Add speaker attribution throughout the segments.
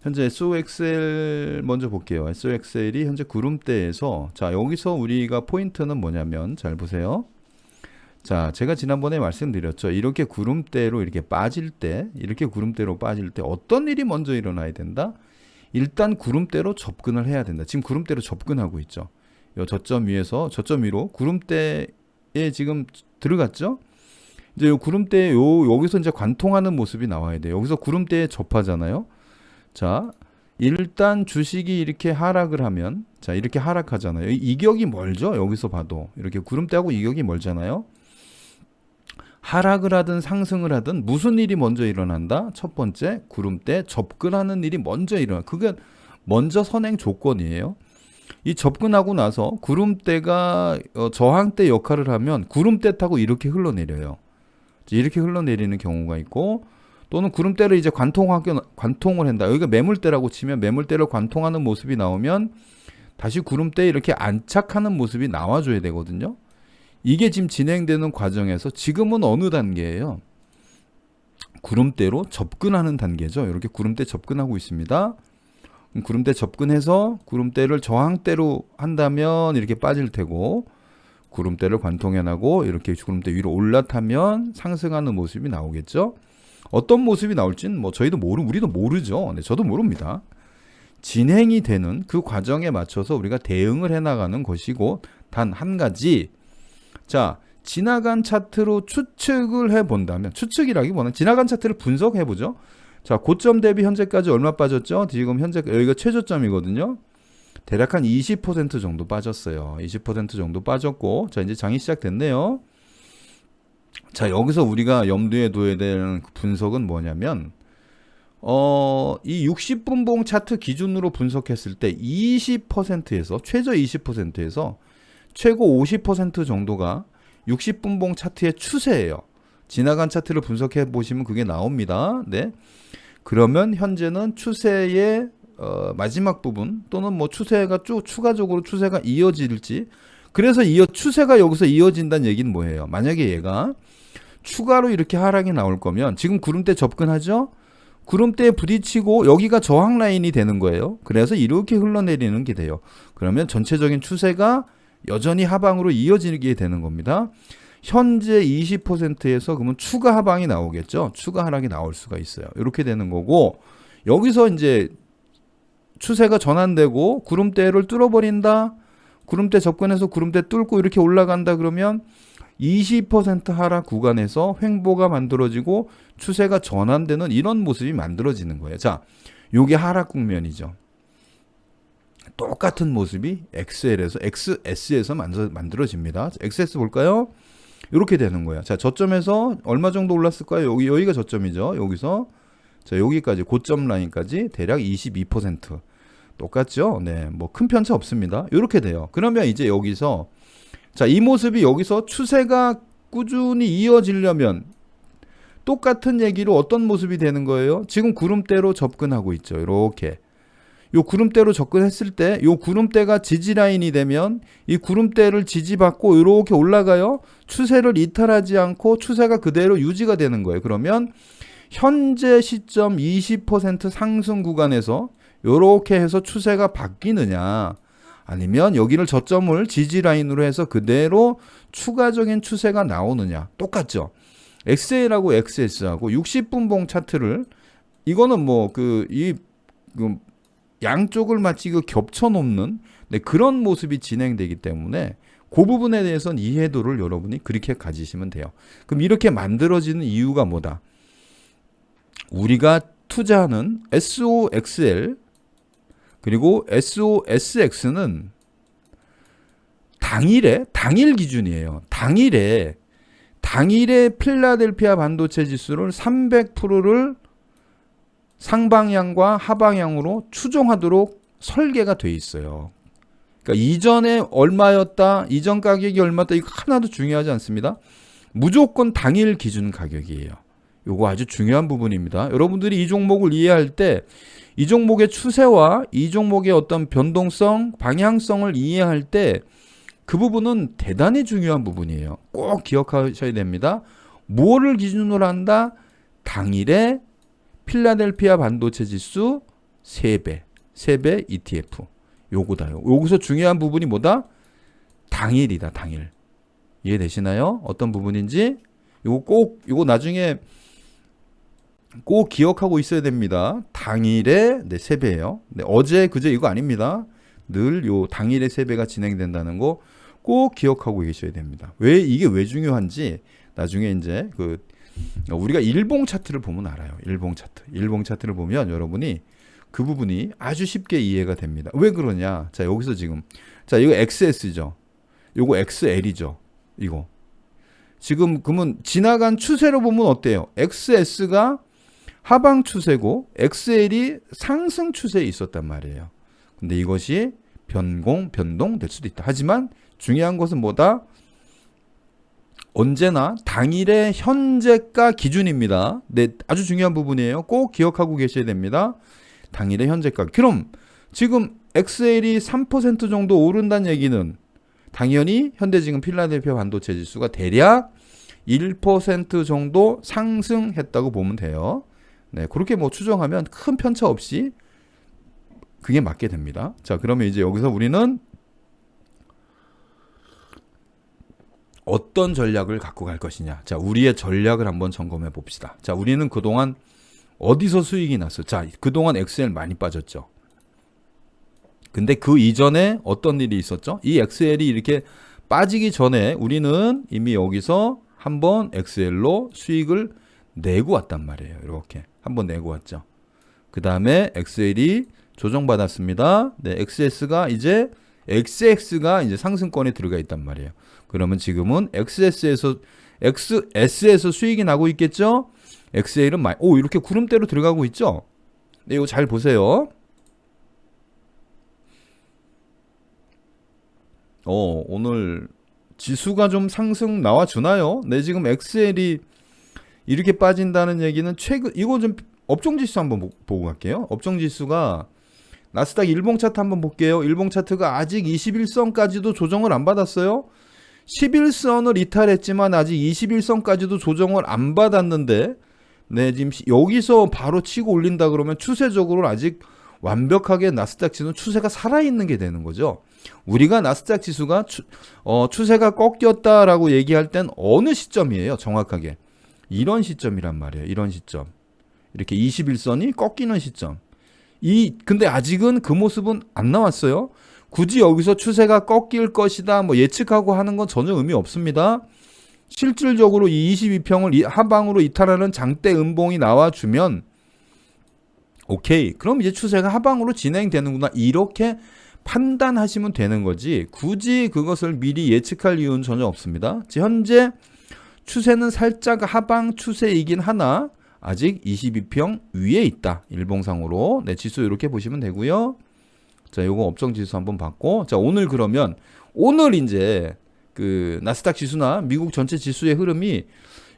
Speaker 1: 현재 SOXL 먼저 볼게요. SOXL이 현재 구름대에서, 자, 여기서 우리가 포인트는 뭐냐면, 잘 보세요. 자, 제가 지난번에 말씀드렸죠. 이렇게 구름대로 이렇게 빠질 때, 이렇게 구름대로 빠질 때 어떤 일이 먼저 일어나야 된다? 일단 구름대로 접근을 해야 된다. 지금 구름대로 접근하고 있죠. 요 저점 위에서 저점 위로 구름대에 지금 들어갔죠? 이제 요 구름대에 여기서 이제 관통하는 모습이 나와야 돼요. 여기서 구름대에 접하잖아요. 자, 일단 주식이 이렇게 하락을 하면, 자, 이렇게 하락하잖아요. 이격이 멀죠? 여기서 봐도. 이렇게 구름대하고 이격이 멀잖아요. 하락을 하든 상승을 하든 무슨 일이 먼저 일어난다? 첫 번째, 구름대 접근하는 일이 먼저 일어나. 그게 먼저 선행 조건이에요. 이 접근하고 나서 구름대가 저항대 역할을 하면 구름대 타고 이렇게 흘러내려요. 이렇게 흘러내리는 경우가 있고, 또는 구름대를 이제 관통을 한다. 여기가 매물대라고 치면 매물대를 관통하는 모습이 나오면 다시 구름대에 이렇게 안착하는 모습이 나와줘야 되거든요. 이게 지금 진행되는 과정에서 지금은 어느 단계예요? 구름대로 접근하는 단계죠. 이렇게 구름대 접근하고 있습니다. 구름대 접근해서 구름대를 저항대로 한다면 이렇게 빠질 테고, 구름대를 관통해나고 이렇게 구름대 위로 올라타면 상승하는 모습이 나오겠죠. 어떤 모습이 나올지는 뭐 저희도 우리도 모르죠. 네, 저도 모릅니다. 진행이 되는 그 과정에 맞춰서 우리가 대응을 해나가는 것이고, 단 한 가지, 자, 지나간 차트로 추측을 해본다면, 추측이라기보다는 지나간 차트를 분석해보죠. 자, 고점 대비 현재까지 얼마 빠졌죠? 지금 현재 여기가 최저점이거든요. 대략 한 20% 정도 빠졌어요. 20% 정도 빠졌고, 자, 이제 장이 시작됐네요. 자, 여기서 우리가 염두에 둬야 되는 분석은 뭐냐면, 이 60분봉 차트 기준으로 분석했을 때 20%에서, 최저 20%에서 최고 50% 정도가 60분봉 차트의 추세예요. 지나간 차트를 분석해 보시면 그게 나옵니다. 네. 그러면 현재는 추세의 마지막 부분, 또는 뭐 추세가 쭉 추가적으로 추세가 이어질지, 그래서 추세가 여기서 이어진다는 얘기는 뭐예요? 만약에 얘가 추가로 이렇게 하락이 나올 거면, 지금 구름대 접근하죠? 구름대에 부딪히고 여기가 저항 라인이 되는 거예요. 그래서 이렇게 흘러내리는 게 돼요. 그러면 전체적인 추세가 여전히 하방으로 이어지게 되는 겁니다. 현재 20%에서 그러면 추가 하방이 나오겠죠. 추가 하락이 나올 수가 있어요. 이렇게 되는 거고, 여기서 이제 추세가 전환되고 구름대를 뚫어버린다. 구름대 접근해서 구름대 뚫고 이렇게 올라간다. 그러면 20% 하락 구간에서 횡보가 만들어지고 추세가 전환되는 이런 모습이 만들어지는 거예요. 자, 요게 하락 국면이죠. 똑같은 모습이 XS에서 만들어집니다. XS 볼까요? 이렇게 되는 거야. 자, 저점에서 얼마 정도 올랐을까요? 여기가 저점이죠. 여기서 자, 여기까지 고점 라인까지 대략 22%. 똑같죠? 네, 뭐 큰 편차 없습니다. 이렇게 돼요. 그러면 이제 여기서, 자, 이 모습이 여기서 추세가 꾸준히 이어지려면 똑같은 얘기로 어떤 모습이 되는 거예요? 지금 구름대로 접근하고 있죠. 이렇게. 요 구름대로 접근했을 때, 요 구름대가 지지라인이 되면 이 구름대를 지지받고 이렇게 올라가요. 추세를 이탈하지 않고 추세가 그대로 유지가 되는 거예요. 그러면 현재 시점 20% 상승 구간에서 이렇게 해서 추세가 바뀌느냐, 아니면 여기를 저점을 지지라인으로 해서 그대로 추가적인 추세가 나오느냐. 똑같죠. XL하고 XS하고 60분봉 차트를, 이거는 뭐 양쪽을 마치 겹쳐 놓는, 네, 그런 모습이 진행되기 때문에 그 부분에 대해서는 이해도를 여러분이 그렇게 가지시면 돼요. 그럼 이렇게 만들어지는 이유가 뭐다? 우리가 투자하는 SOXL 그리고 SOSX는 당일 기준이에요. 당일에 필라델피아 반도체 지수를 300%를 상방향과 하방향으로 추종하도록 설계가 돼 있어요. 그러니까 이전에 얼마였다, 이전 가격이 얼마였다, 이거 하나도 중요하지 않습니다. 무조건 당일 기준 가격이에요. 이거 아주 중요한 부분입니다. 여러분들이 이 종목을 이해할 때 이 종목의 추세와 이 종목의 어떤 변동성, 방향성을 이해할 때 그 부분은 대단히 중요한 부분이에요. 꼭 기억하셔야 됩니다. 뭐를 기준으로 한다? 당일에 필라델피아 반도체 지수 3배. 3배 ETF. 요거다. 여기서 중요한 부분이 뭐다? 당일이다. 당일. 이해되시나요? 어떤 부분인지? 요거 나중에 꼭 기억하고 있어야 됩니다. 당일에 3배예요. 네, 어제 그제 이거 아닙니다. 늘 요 당일에 3배가 진행된다는 거 꼭 기억하고 계셔야 됩니다. 이게 왜 중요한지 나중에 이제 우리가 일봉 차트를 보면 알아요. 일봉 차트를 보면 여러분이 그 부분이 아주 쉽게 이해가 됩니다. 왜 그러냐? 자, 여기서 지금 이거 XS죠. 요거 XL이죠. 이거. 지금 그러면 지나간 추세로 보면 어때요? XS가 하방 추세고 XL이 상승 추세에 있었단 말이에요. 근데 이것이 변동될 수도 있다. 하지만 중요한 것은 뭐다? 언제나 당일의 현재가 기준입니다. 네, 아주 중요한 부분이에요. 꼭 기억하고 계셔야 됩니다. 당일의 현재가. 그럼 지금 XL이 3% 정도 오른다는 얘기는 당연히 현대지금 필라델피아 반도체 지수가 대략 1% 정도 상승했다고 보면 돼요. 네, 그렇게 뭐 추정하면 큰 편차 없이 그게 맞게 됩니다. 자, 그러면 이제 여기서 우리는 어떤 전략을 갖고 갈 것이냐. 자, 우리의 전략을 한번 점검해 봅시다. 자, 우리는 그동안 어디서 수익이 났어? 자, 그동안 XL 많이 빠졌죠. 근데 그 이전에 어떤 일이 있었죠? 이 XL이 이렇게 빠지기 전에 우리는 이미 여기서 한번 XL로 수익을 내고 왔단 말이에요. 이렇게 한번 내고 왔죠. 그 다음에 XL이 조정받았습니다. 네, XS가 이제 상승권에 들어가 있단 말이에요. 그러면 지금은 XS에서 수익이 나고 있겠죠? XL은 이렇게 구름대로 들어가고 있죠? 네, 이거 잘 보세요. 오늘 지수가 좀 상승 나와주나요? 네, 지금 XL이 이렇게 빠진다는 얘기는 이거 좀 업종지수 한번 보고 갈게요. 업종지수가 나스닥 일봉 차트 한번 볼게요. 일봉 차트가 아직 21선까지도 조정을 안 받았어요. 11선을 이탈했지만 아직 21선까지도 조정을 안 받았는데, 네, 지금 여기서 바로 치고 올린다 그러면 추세적으로 아직 완벽하게 나스닥 지수는 추세가 살아있는 게 되는 거죠. 우리가 나스닥 지수가 추세가 꺾였다라고 얘기할 땐 어느 시점이에요? 정확하게. 이런 시점이란 말이에요. 이런 시점. 이렇게 21선이 꺾이는 시점. 근데 아직은 그 모습은 안 나왔어요. 굳이 여기서 추세가 꺾일 것이다 뭐 예측하고 하는 건 전혀 의미 없습니다. 실질적으로 이 22평을 하방으로 이탈하는 장대 음봉이 나와주면 오케이. 그럼 이제 추세가 하방으로 진행되는구나. 이렇게 판단하시면 되는 거지. 굳이 그것을 미리 예측할 이유는 전혀 없습니다. 현재 추세는 살짝 하방 추세이긴 하나 아직 22평 위에 있다. 일봉상으로. 네, 지수 이렇게 보시면 되고요. 자, 요거 업종 지수 한번 봤고. 자, 오늘 이제 그 나스닥 지수나 미국 전체 지수의 흐름이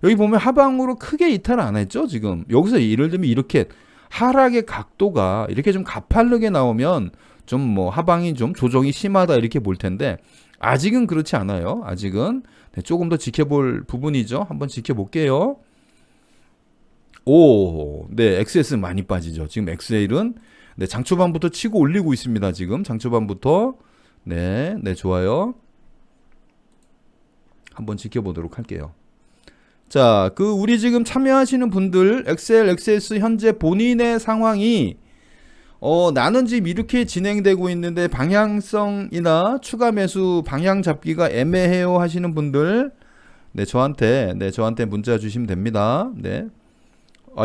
Speaker 1: 여기 보면 하방으로 크게 이탈을 안 했죠, 지금. 여기서 예를 들면 이렇게 하락의 각도가 이렇게 좀 가파르게 나오면 좀 뭐 하방이 좀 조정이 심하다 이렇게 볼 텐데 아직은 그렇지 않아요. 아직은. 네, 조금 더 지켜볼 부분이죠. 한번 지켜볼게요. 네, XS 많이 빠지죠. 지금 XL은 네, 장초반부터 치고 올리고 있습니다. 지금 장초반부터. 네, 좋아요. 한번 지켜보도록 할게요. 자, 우리 지금 참여하시는 분들 XL, XS 현재 본인의 상황이 나는 지금 이렇게 진행되고 있는데 방향성이나 추가 매수 방향 잡기가 애매해요 하시는 분들 네, 저한테 문자 주시면 됩니다. 네.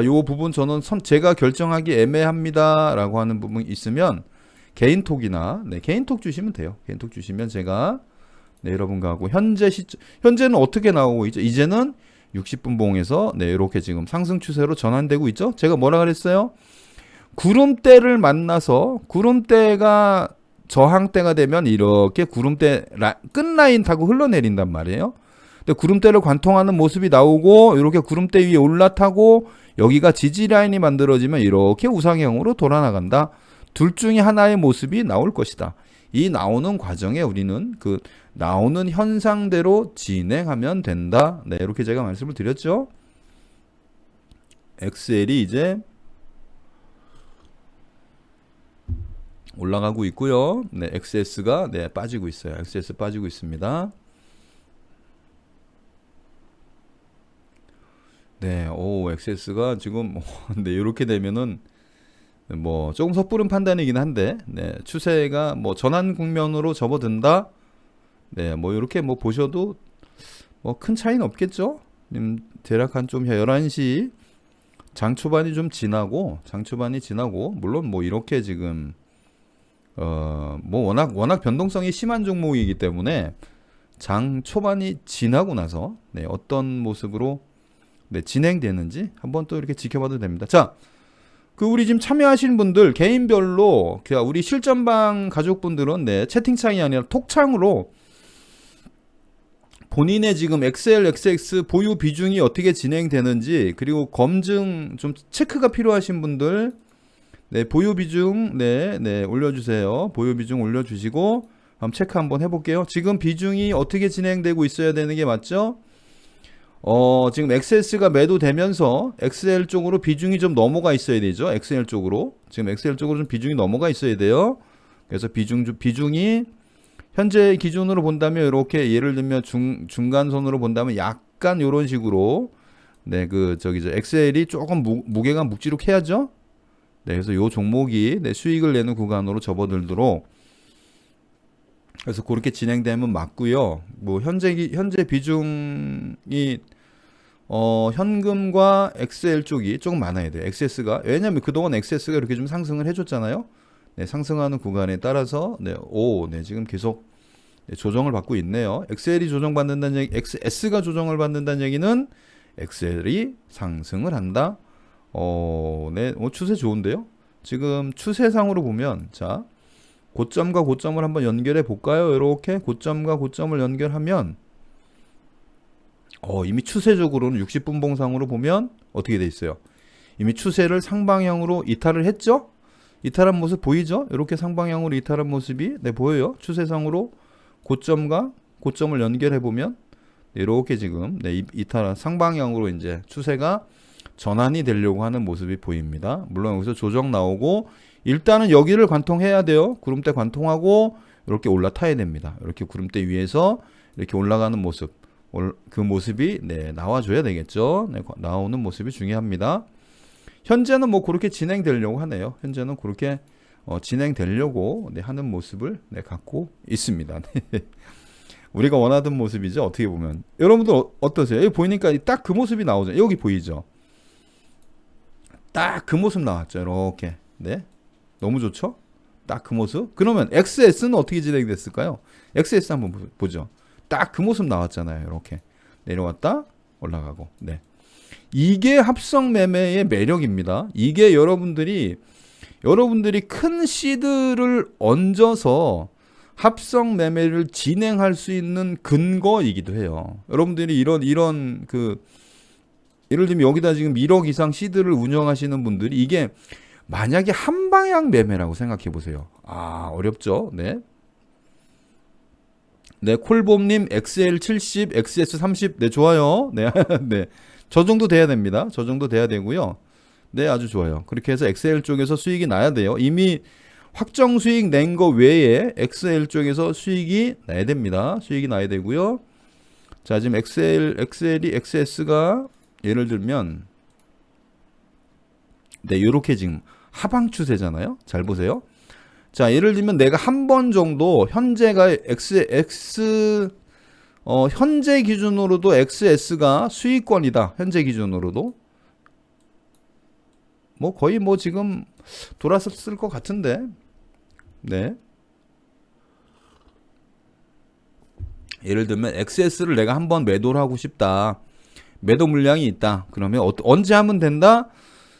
Speaker 1: 요 부분 저는 제가 결정하기 애매합니다라고 하는 부분 있으면 개인톡이나 개인톡 주시면 돼요. 개인톡 주시면 제가 여러분과 하고 현재는 어떻게 나오고 있죠? 이제는 60분 봉에서 이렇게 지금 상승 추세로 전환되고 있죠. 제가 뭐라 그랬어요? 구름대를 만나서 구름대가 저항대가 되면 이렇게 구름대 끝라인 타고 흘러내린단 말이에요. 근데 구름대를 관통하는 모습이 나오고 이렇게 구름대 위에 올라타고 여기가 지지라인이 만들어지면 이렇게 우상향으로 돌아나간다. 둘 중에 하나의 모습이 나올 것이다. 이 나오는 과정에 우리는 나오는 현상대로 진행하면 된다. 네, 이렇게 제가 말씀을 드렸죠. XL이 이제 올라가고 있고요. 네, XS가 네, 빠지고 있어요. XS 빠지고 있습니다. 네, 오, XS가 지금 네, 이렇게 되면은 뭐 조금 섣부른 판단이긴 한데, 네, 추세가 뭐 전환 국면으로 접어든다. 네, 뭐 이렇게 뭐 보셔도 뭐 큰 차이는 없겠죠. 대략 한 좀 11시 장 초반이 좀 지나고, 물론 뭐 이렇게 지금 뭐 워낙 변동성이 심한 종목이기 때문에 장 초반이 지나고 나서 네, 어떤 모습으로 네, 진행되는지 한번 또 이렇게 지켜봐도 됩니다. 자, 그 우리 지금 참여하신 분들 개인별로 우리 실전방 가족분들은 네, 채팅창이 아니라 톡창으로 본인의 지금 XL, XX 보유 비중이 어떻게 진행되는지, 그리고 검증 좀 체크가 필요하신 분들 네, 보유 비중 네, 올려주세요. 보유 비중 올려주시고 한번 체크 한번 해볼게요. 지금 비중이 어떻게 진행되고 있어야 되는 게 맞죠? 지금 XS가 매도되면서 XL 쪽으로 비중이 좀 넘어가 있어야 되죠. XL 쪽으로 지금 XL 쪽으로 좀 비중이 넘어가 있어야 돼요. 그래서 비중이 현재 기준으로 본다면 이렇게, 예를 들면 중간선으로 본다면 약간 이런 식으로 네, XL이 조금 무게가 묵직해야죠. 네, 그래서 요 종목이 네, 수익을 내는 구간으로 접어들도록, 그래서 그렇게 진행되면 맞고요. 뭐 현재 비중이 현금과 XL 쪽이 조금 많아야 돼요. XS가, 왜냐면 그동안 XS가 이렇게 좀 상승을 해줬잖아요. 네, 상승하는 구간에 따라서 네, 지금 계속 네, 조정을 받고 있네요. XL이 조정받는다는 얘기, XS가 조정을 받는다는 얘기는 XL이 상승을 한다. 네, 추세 좋은데요. 지금 추세상으로 보면, 자, 고점과 고점을 한번 연결해 볼까요? 이렇게 고점과 고점을 연결하면 이미 추세적으로는 60분 봉상으로 보면 어떻게 돼 있어요? 이미 추세를 상방향으로 이탈을 했죠? 이탈한 모습 보이죠? 이렇게 상방향으로 이탈한 모습이 네, 보여요. 추세상으로 고점과 고점을 연결해 보면 네, 이렇게 지금 네, 이탈한 상방향으로 이제 추세가 전환이 되려고 하는 모습이 보입니다. 물론 여기서 조정 나오고 일단은 여기를 관통해야 돼요. 구름대 관통하고 이렇게 올라타야 됩니다. 이렇게 구름대 위에서 이렇게 올라가는 모습, 그 모습이 네, 나와줘야 되겠죠. 네, 나오는 모습이 중요합니다. 현재는 뭐 그렇게 진행되려고 하네요. 현재는 그렇게 진행되려고 네, 하는 모습을 네, 갖고 있습니다. 우리가 원하던 모습이죠. 어떻게 보면 여러분들 어떠세요? 여기 보이니까 딱 그 모습이 나오죠. 여기 보이죠? 딱 그 모습 나왔죠. 이렇게. 네, 너무 좋죠? 딱 그 모습. 그러면 XS는 어떻게 진행됐을까요? XS 한번 보죠. 딱 그 모습 나왔잖아요. 이렇게 내려왔다 올라가고. 네, 이게 합성 매매의 매력입니다. 이게 여러분들이 큰 시드를 얹어서 합성 매매를 진행할 수 있는 근거이기도 해요. 여러분들이 이런 예를 들면 여기다 지금 1억 이상 시드를 운영하시는 분들이 이게 만약에 한 방향 매매라고 생각해 보세요. 어렵죠? 네. 네, 콜봄님 XL 70, XS 30, 네, 좋아요. 네, 네, 저 정도 돼야 됩니다. 저 정도 돼야 되고요. 네, 아주 좋아요. 그렇게 해서 XL 쪽에서 수익이 나야 돼요. 이미 확정 수익 낸 거 외에 XL 쪽에서 수익이 나야 됩니다. 수익이 나야 되고요. 자, 지금 XL이 XS가 예를 들면 네, 요렇게 지금 하방 추세잖아요. 잘 보세요. 자, 예를 들면 내가 한 번 정도 현재가 현재 기준으로도 XS가 수익권이다. 현재 기준으로도 뭐 거의 뭐 지금 돌았을 것 같은데. 네. 예를 들면 XS를 내가 한번 매도를 하고 싶다. 매도 물량이 있다. 그러면 언제 하면 된다?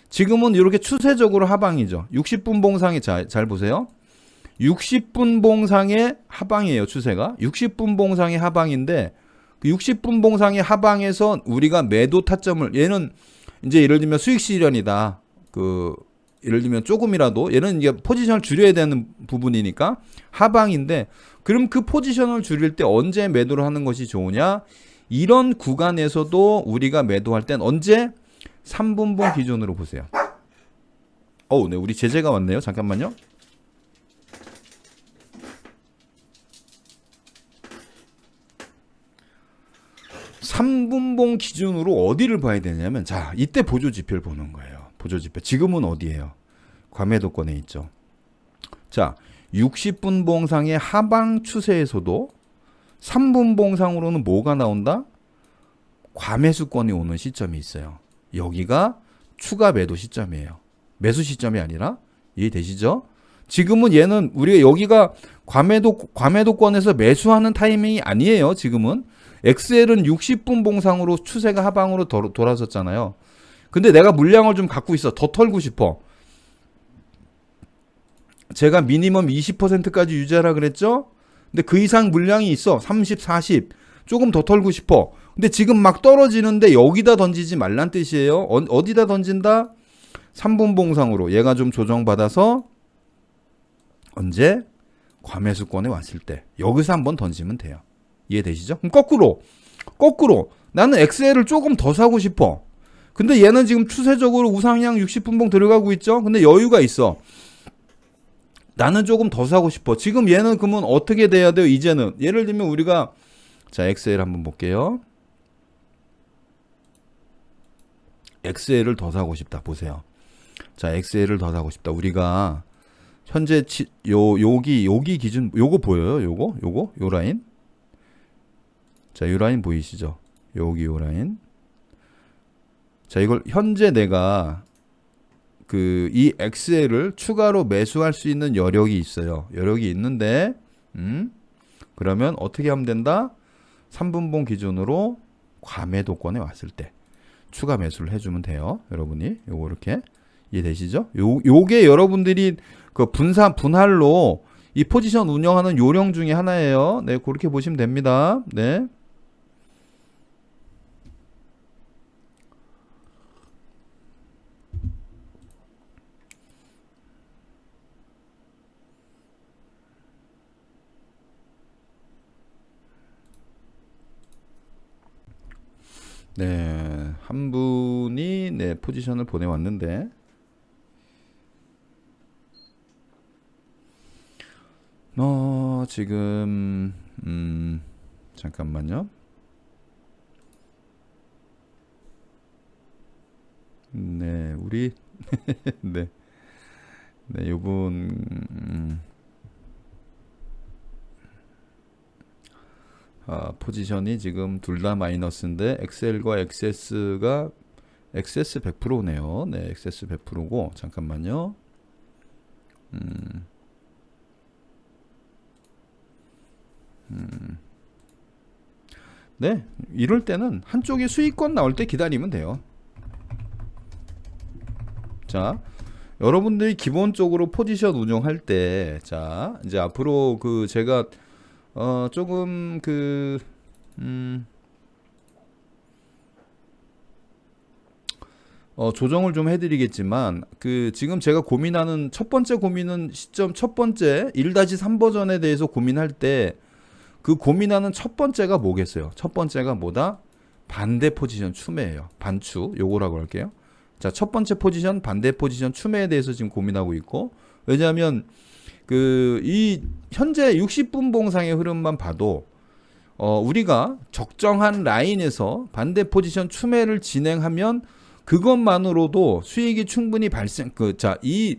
Speaker 1: 지금은 이렇게 추세적으로 하방이죠. 60분 봉상이 잘 보세요. 60분 봉상의 하방이에요. 추세가 60분 봉상의 하방인데 그 60분 봉상의 하방에서 우리가 매도 타점을, 얘는 이제 예를 들면 수익 실현이다. 예를 들면 조금이라도 얘는 이제 포지션을 줄여야 되는 부분이니까 하방인데, 그럼 그 포지션을 줄일 때 언제 매도를 하는 것이 좋으냐? 이런 구간에서도 우리가 매도할 땐 언제? 3분봉 기준으로 보세요. 네, 우리 제재가 왔네요. 잠깐만요. 3분봉 기준으로 어디를 봐야 되냐면, 자, 이때 보조지표를 보는 거예요. 보조지표. 지금은 어디예요? 과매도권에 있죠. 자, 60분봉상의 하방 추세에서도 3분봉상으로는 뭐가 나온다? 과매수권이 오는 시점이 있어요. 여기가 추가 매도 시점이에요. 매수 시점이 아니라. 이해되시죠? 지금은 얘는 우리가 여기가 과매도권에서 매수하는 타이밍이 아니에요. 지금은 XL은 60분 봉상으로 추세가 하방으로 돌아섰잖아요. 근데 내가 물량을 좀 갖고 있어. 더 털고 싶어. 제가 미니멈 20%까지 유지하라 그랬죠? 근데 그 이상 물량이 있어. 30, 40. 조금 더 털고 싶어. 근데 지금 막 떨어지는데 여기다 던지지 말란 뜻이에요. 어디다 던진다? 3분 봉상으로. 얘가 좀 조정받아서 언제? 과매수권에 왔을 때. 여기서 한번 던지면 돼요. 이해되시죠? 그럼 거꾸로. 나는 XL을 조금 더 사고 싶어. 근데 얘는 지금 추세적으로 우상향 60분봉 들어가고 있죠? 근데 여유가 있어. 나는 조금 더 사고 싶어. 지금 얘는 그러면 어떻게 돼야 돼요? 이제는. 예를 들면 우리가 자, XL 한번 볼게요. XL을 더 사고 싶다. 보세요. 자, XL을 더 사고 싶다. 우리가 현재 여기 기준 요거 보여요? 요거 요 라인. 자, 요 라인 보이시죠? 여기 요 라인. 자, 이걸 현재 내가 이 XL을 추가로 매수할 수 있는 여력이 있어요. 여력이 있는데 그러면 어떻게 하면 된다? 3분봉 기준으로 과매도권에 왔을 때 추가 매수를 해주면 돼요. 여러분이 요거 이렇게 이해되시죠? 요게 여러분들이 그 분할로 이 포지션 운영하는 요령 중에 하나예요. 네, 그렇게 보시면 됩니다. 네. 네, 한 분이 네, 포지션을 보내왔는데 지금 잠깐만요. 네, 우리 네, 네, 요분 포지션이 지금 둘 다 마이너스인데 XL과 XS가 XS 100%네요. 네, XS 100%고 잠깐만요. 네, 이럴 때는 한쪽이 수익권 나올 때 기다리면 돼요. 자, 여러분들이 기본적으로 포지션 운영할 때, 자, 이제 앞으로 제가 조금 조정을 좀 해드리겠지만 지금 제가 고민하는 첫 번째 고민은 첫 번째 1-3 버전에 대해서 고민할 때 고민하는 첫 번째가 뭐겠어요? 첫 번째가 뭐다? 반대 포지션 추매예요. 반추 요거라고 할게요. 자, 첫 번째 포지션 반대 포지션 추매에 대해서 지금 고민하고 있고, 왜냐하면 이 현재 60분 봉상의 흐름만 봐도 우리가 적정한 라인에서 반대 포지션 추매를 진행하면 그것만으로도 수익이 충분히 이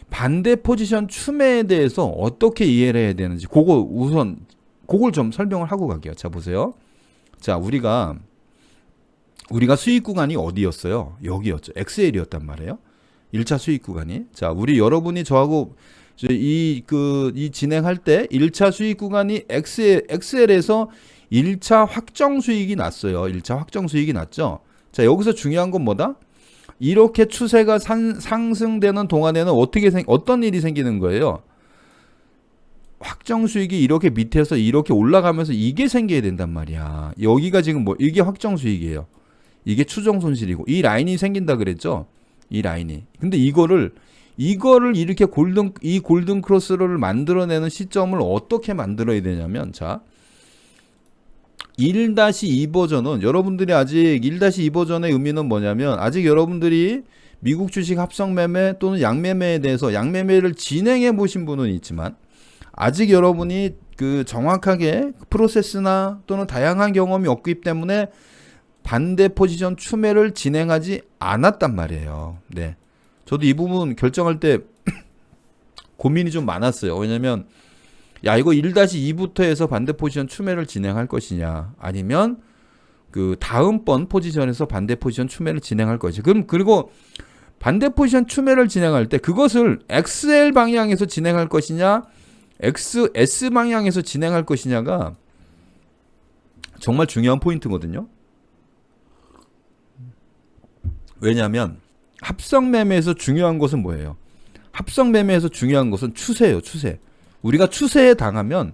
Speaker 1: 반대 포지션 추매에 대해서 어떻게 이해를 해야 되는지 그걸 좀 설명을 하고 갈게요. 자, 보세요. 자, 우리가 수익 구간이 어디였어요? 여기였죠. XL이었단 말이에요. 1차 수익 구간이. 자, 여러분이 저하고 이 진행할 때 1차 수익 구간이 XL에서 1차 확정 수익이 났어요. 1차 확정 수익이 났죠. 자, 여기서 중요한 건 뭐다? 이렇게 추세가 상승되는 동안에는 어떤 일이 생기는 거예요? 확정 수익이 이렇게 밑에서 이렇게 올라가면서 이게 생겨야 된단 말이야. 여기가 지금 이게 확정 수익이에요. 이게 추정 손실이고 이 라인이 생긴다 그랬죠? 이 라인이. 근데 이거를 이렇게 골든 크로스를 만들어내는 시점을 어떻게 만들어야 되냐면, 자, 1-2 버전은 여러분들이 아직 1-2 버전의 의미는 뭐냐면, 아직 여러분들이 미국 주식 합성 매매 또는 양매매에 대해서 양매매를 진행해 보신 분은 있지만 아직 여러분이 정확하게 프로세스나 또는 다양한 경험이 없기 때문에 반대 포지션 추매를 진행하지 않았단 말이에요. 네. 저도 이 부분 결정할 때 고민이 좀 많았어요. 왜냐면 야 이거 1-2부터 해서 반대 포지션 추매를 진행할 것이냐 아니면 그 다음번 포지션에서 반대 포지션 추매를 진행할 것이냐. 그럼 그리고 반대 포지션 추매를 진행할 때 그것을 XL 방향에서 진행할 것이냐 XS 방향에서 진행할 것이냐가 정말 중요한 포인트거든요. 왜냐하면 합성 매매에서 중요한 것은 뭐예요? 합성 매매에서 중요한 것은 추세예요. 추세. 우리가 추세에 당하면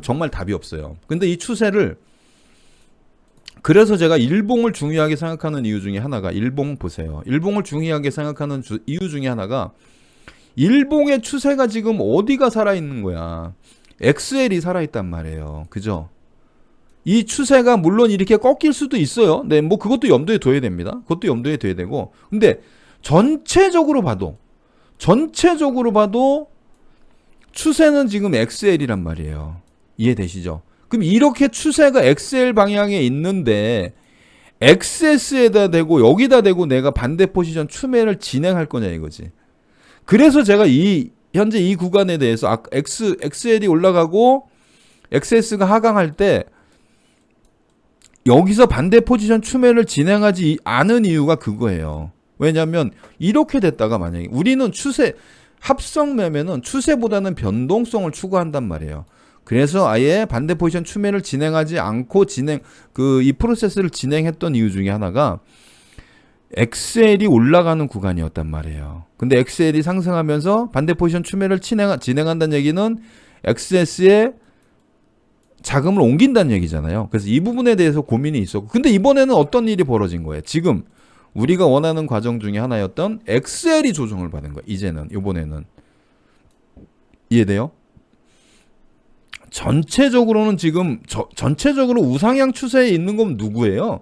Speaker 1: 정말 답이 없어요. 근데 이 추세를 그래서 제가 일봉을 중요하게 생각하는 이유 중에 하나가 일봉 보세요. 일봉을 중요하게 생각하는 이유 중에 하나가 일봉의 추세가 지금 어디가 살아있는 거야. XL이 살아있단 말이에요. 그죠? 이 추세가 물론 이렇게 꺾일 수도 있어요. 네, 뭐 그것도 염두에 둬야 됩니다. 그것도 염두에 둬야 되고. 근데 전체적으로 봐도 추세는 지금 XL이란 말이에요. 이해되시죠? 그럼 이렇게 추세가 XL 방향에 있는데 XS에다 대고 여기다 대고 내가 반대 포지션 추매를 진행할 거냐 이거지. 그래서 제가 현재 이 구간에 대해서 XL이 올라가고 XS가 하강할 때 여기서 반대 포지션 추매를 진행하지 않은 이유가 그거예요. 왜냐하면 이렇게 됐다가 만약에 우리는 합성 매매는 추세보다는 변동성을 추구한단 말이에요. 그래서 아예 반대 포지션 추매를 진행하지 않고 이 프로세스를 진행했던 이유 중에 하나가 XL이 올라가는 구간이었단 말이에요. 근데 XL이 상승하면서 반대 포지션 추매를 진행한다는 얘기는 XS에 자금을 옮긴다는 얘기잖아요. 그래서 이 부분에 대해서 고민이 있었고, 근데 이번에는 어떤 일이 벌어진 거예요? 지금 우리가 원하는 과정 중에 하나였던 XL이 조정을 받은 거예요. 이번에는 이해돼요? 전체적으로는 지금 전체적으로 우상향 추세에 있는 건 누구예요?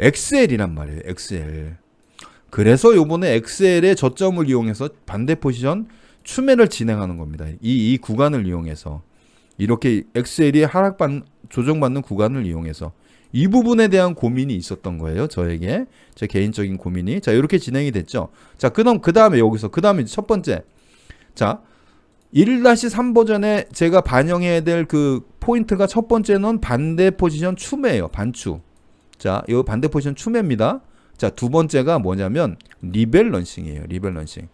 Speaker 1: XL이란 말이에요. XL. 그래서 이번에 XL의 저점을 이용해서 반대 포지션 추매를 진행하는 겁니다. 이 구간을 이용해서 이렇게 XL이 조정받는 구간을 이용해서 이 부분에 대한 고민이 있었던 거예요. 저에게 제 개인적인 고민이. 자, 이렇게 진행이 됐죠. 자, 그다음에 첫 번째. 자, 1-3 버전에 제가 반영해야 될 그 포인트가 첫 번째는 반대 포지션 추매예요. 반추. 자, 이 반대 포지션 추매입니다. 자, 두 번째가 뭐냐면 리밸런싱이에요. 리밸런싱.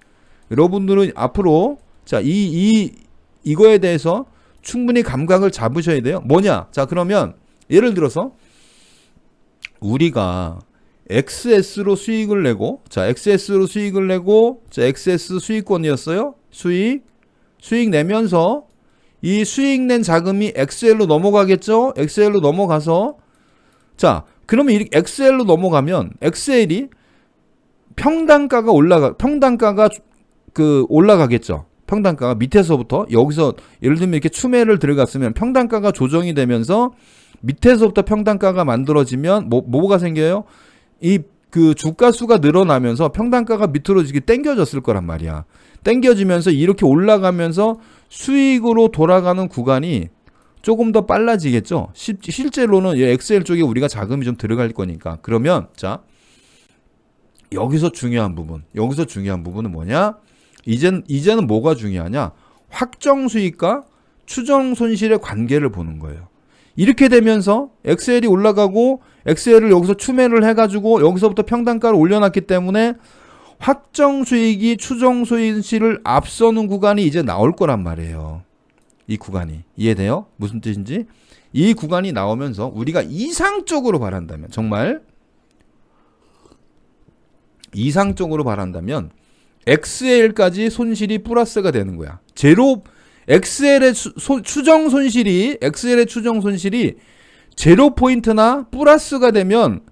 Speaker 1: 여러분들은 앞으로 자, 이거에 대해서 충분히 감각을 잡으셔야 돼요. 뭐냐? 자, 그러면 예를 들어서 우리가 XS로 수익을 내고 자, XS로 수익을 내고 자, XS 수익권이었어요. 수익 내면서 이 수익 낸 자금이 XL로 넘어가겠죠? XL로 넘어가서 자, 그러면 이 XL로 넘어가면 XL이 평단가가 올라가겠죠. 평단가가 밑에서부터 여기서 예를 들면 이렇게 추매를 들어갔으면 평단가가 조정이 되면서 밑에서부터 평단가가 만들어지면 뭐가 생겨요? 그 주가수가 늘어나면서 평단가가 밑으로 이렇게 당겨졌을 거란 말이야. 당겨지면서 이렇게 올라가면서 수익으로 돌아가는 구간이 조금 더 빨라지겠죠. 실제로는 XL 쪽에 우리가 자금이 좀 들어갈 거니까. 그러면 자, 여기서 중요한 부분은 뭐냐? 이제는 뭐가 중요하냐? 확정 수익과 추정 손실의 관계를 보는 거예요. 이렇게 되면서 XL이 올라가고 XL을 여기서 추매를 해가지고 여기서부터 평단가를 올려놨기 때문에 확정 수익이 추정 손실을 앞서는 구간이 이제 나올 거란 말이에요. 이 구간이. 이해돼요? 무슨 뜻인지? 이 구간이 나오면서 우리가 이상적으로 바란다면 정말 이상적으로 바란다면 XL까지 손실이 플러스가 되는 거야. XL의 추정 손실이 제로 포인트나 플러스가 되면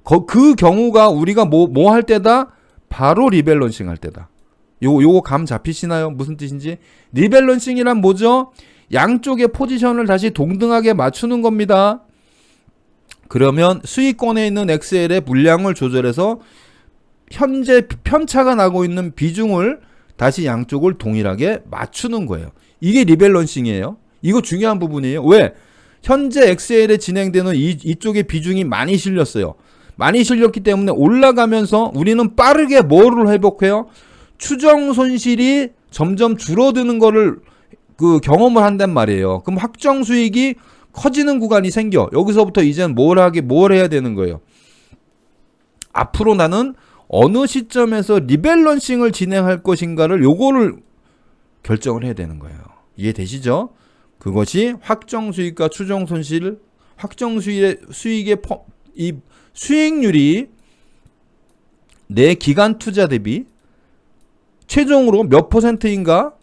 Speaker 1: 그 경우가 우리가 뭐 할 때다? 바로 리밸런싱 할 때다. 요거 감 잡히시나요? 무슨 뜻인지? 리밸런싱이란 뭐죠? 양쪽의 포지션을 다시 동등하게 맞추는 겁니다. 그러면 수익권에 있는 XL의 물량을 조절해서 현재 편차가 나고 있는 비중을 다시 양쪽을 동일하게 맞추는 거예요. 이게 리밸런싱이에요. 이거 중요한 부분이에요. 왜? 현재 엑셀에 진행되는 이쪽에 비중이 많이 실렸어요. 많이 실렸기 때문에 올라가면서 우리는 빠르게 뭐를 회복해요? 추정 손실이 점점 줄어드는 거를 경험을 한단 말이에요. 그럼 확정 수익이 커지는 구간이 생겨. 여기서부터 이제는 뭘 해야 되는 거예요? 앞으로 나는 어느 시점에서 리밸런싱을 진행할 것인가를 요거를 결정을 해야 되는 거예요. 이해되시죠? 그것이 확정 수익과 추정 손실, 확정 수익의 이 수익률이 내 기간 투자 대비 최종으로 몇 %인가?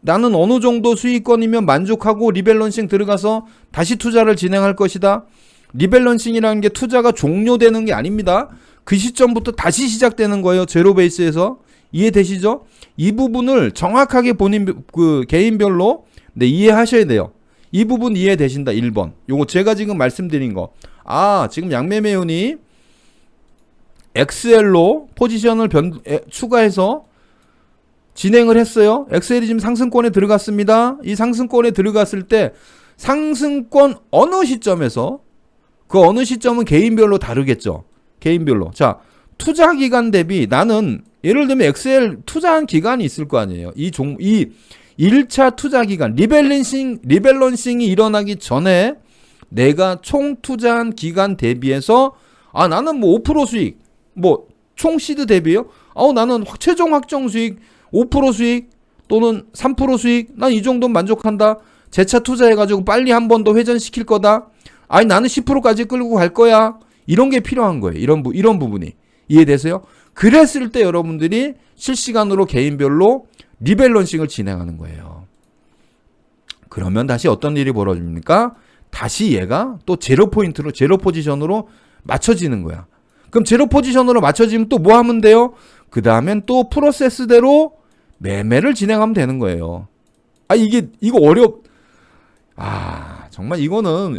Speaker 1: 나는 어느 정도 수익권이면 만족하고 리밸런싱 들어가서 다시 투자를 진행할 것이다. 리밸런싱이라는 게 투자가 종료되는 게 아닙니다. 그 시점부터 다시 시작되는 거예요. 제로 베이스에서. 이해되시죠? 이 부분을 정확하게 본인 개인별로 이해하셔야 돼요. 이 부분 이해되신다. 1번. 요거 제가 지금 말씀드린 거. 지금 양매매운이 XL로 포지션을 추가해서 진행을 했어요. 엑셀이 지금 상승권에 들어갔습니다. 이 상승권에 들어갔을 때 상승권 어느 시점에서 그 어느 시점은 개인별로 다르겠죠. 개인별로. 자, 투자 기간 대비 나는 예를 들면 엑셀 투자한 기간이 있을 거 아니에요. 이 1차 투자 기간 리밸런싱이 일어나기 전에 내가 총 투자한 기간 대비해서 나는 뭐 5% 수익 총 시드 대비요. 나는 최종 확정 수익 5% 수익 또는 3% 수익 난 이 정도는 만족한다. 재차 투자해가지고 빨리 한 번 더 회전시킬 거다. 나는 10%까지 끌고 갈 거야. 이런 게 필요한 거예요. 이런 부분이 이해되세요? 그랬을 때 여러분들이 실시간으로 개인별로 리밸런싱을 진행하는 거예요. 그러면 다시 어떤 일이 벌어집니까? 다시 얘가 또 제로 포지션으로 맞춰지는 거야. 그럼 제로 포지션으로 맞춰지면 또 뭐 하면 돼요? 그 다음엔 또 프로세스대로 매매를 진행하면 되는 거예요. 이거 정말 이거는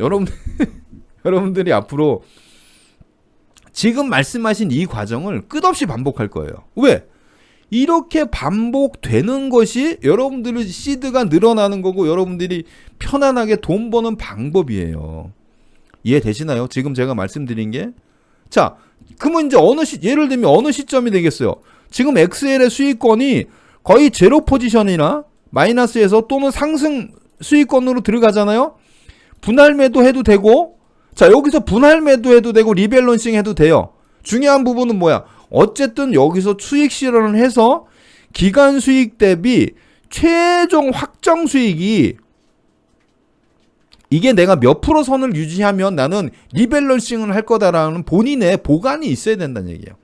Speaker 1: 여러분들이 앞으로 지금 말씀하신 이 과정을 끝없이 반복할 거예요. 왜? 이렇게 반복되는 것이 여러분들의 시드가 늘어나는 거고 여러분들이 편안하게 돈 버는 방법이에요. 이해되시나요? 지금 제가 말씀드린 게. 자, 그러면 이제 예를 들면 어느 시점이 되겠어요? 지금 XL의 수익권이 거의 제로 포지션이나 마이너스에서 또는 상승 수익권으로 들어가잖아요? 분할 매도해도 되고, 자, 여기서 분할 매도해도 되고 리밸런싱 해도 돼요. 중요한 부분은 뭐야? 어쨌든 여기서 수익 실현을 해서 기간 수익 대비 최종 확정 수익이 이게 내가 몇 프로 선을 유지하면 나는 리밸런싱을 할 거다라는 본인의 보관이 있어야 된다는 얘기예요.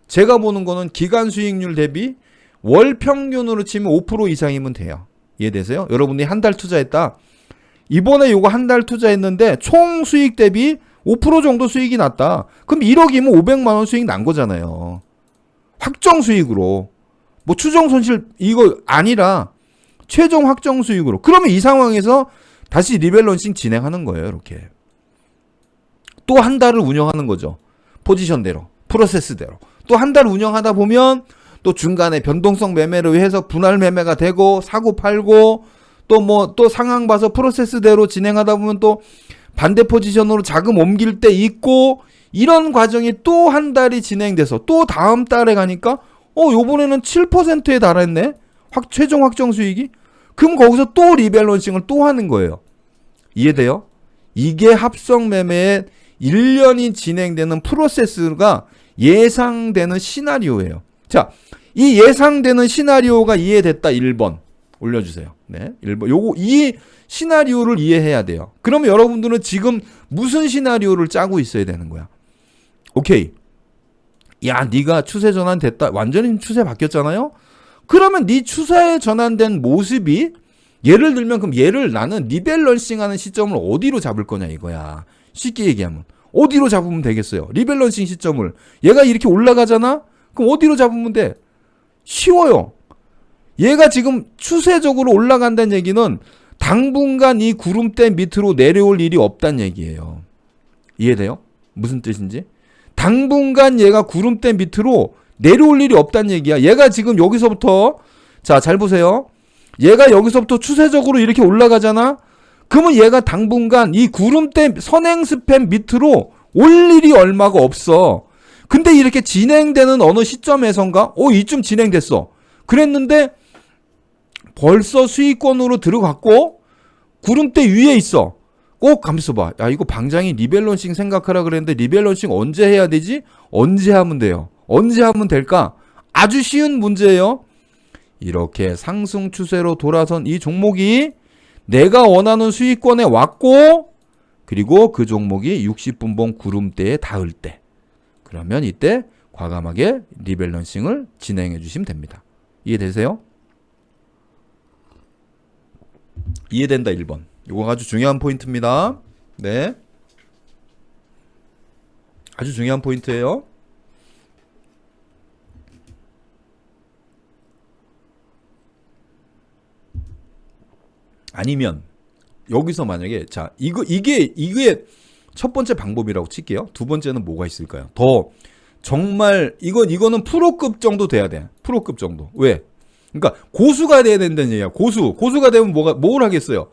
Speaker 1: 제가 보는 거는 기간 수익률 대비 월 평균으로 치면 5% 이상이면 돼요. 이해되세요? 여러분이 한 달 투자했다. 이번에 요거 한 달 투자했는데 총 수익 대비 5% 정도 수익이 났다. 그럼 1억이면 500만 원 수익 난 거잖아요. 확정 수익으로. 뭐 추정 손실 이거 아니라 최종 확정 수익으로. 그러면 이 상황에서 다시 리밸런싱 진행하는 거예요. 이렇게. 또 한 달을 운영하는 거죠. 포지션대로. 프로세스대로. 또 한 달 운영하다 보면 또 중간에 변동성 매매를 해서 분할 매매가 되고 사고 팔고 또 상황 봐서 프로세스대로 진행하다 보면 또 반대 포지션으로 자금 옮길 때 있고 이런 과정이 또 한 달이 진행돼서 또 다음 달에 가니까 요번에는 7%에 달했네. 최종 확정 수익이. 그럼 거기서 또 리밸런싱을 또 하는 거예요. 이해돼요? 이게 합성 매매의 1년이 진행되는 프로세스가 예상되는 시나리오예요. 자, 이 예상되는 시나리오가 이해됐다. 1번 올려주세요. 네, 1번. 이 시나리오를 이해해야 돼요. 그러면 여러분들은 지금 무슨 시나리오를 짜고 있어야 되는 거야? 오케이. 야, 네가 추세 전환 됐다. 완전히 추세 바뀌었잖아요. 그러면 네 추세에 전환된 모습이 예를 들면 그럼 나는 리밸런싱 하는 시점을 어디로 잡을 거냐 이거야. 쉽게 얘기하면 어디로 잡으면 되겠어요? 리밸런싱 시점을 얘가 이렇게 올라가잖아. 그럼 어디로 잡으면 돼? 쉬워요. 얘가 지금 추세적으로 올라간다는 얘기는 당분간 이 구름대 밑으로 내려올 일이 없다는 얘기예요. 이해돼요? 무슨 뜻인지? 당분간 얘가 구름대 밑으로 내려올 일이 없다는 얘기야. 얘가 지금 여기서부터 자, 잘 보세요. 얘가 여기서부터 추세적으로 이렇게 올라가잖아. 그러면 얘가 당분간 이 구름대 선행 스팸 밑으로 올 일이 얼마가 없어. 근데 이렇게 진행되는 어느 시점에선가 이쯤 진행됐어. 그랬는데 벌써 수익권으로 들어갔고 구름대 위에 있어. 꼭 감싸 봐. 야, 이거 방장이 리밸런싱 생각하라 그랬는데 리밸런싱 언제 해야 되지? 언제 하면 돼요? 언제 하면 될까? 아주 쉬운 문제예요. 이렇게 상승 추세로 돌아선 이 종목이 내가 원하는 수익권에 왔고, 그리고 그 종목이 60분봉 구름대에 닿을 때, 그러면 이때 과감하게 리밸런싱을 진행해 주시면 됩니다. 이해되세요? 이해된다 1번. 이거 아주 중요한 포인트입니다. 네, 아주 중요한 포인트예요. 아니면 여기서 만약에 자 이게 첫 번째 방법이라고 칠게요. 두 번째는 뭐가 있을까요? 더 정말 이거는 프로급 정도 돼야 돼. 프로급 정도. 왜? 그러니까 고수가 돼야 된다는 얘기야. 고수가 되면 뭘 하겠어요?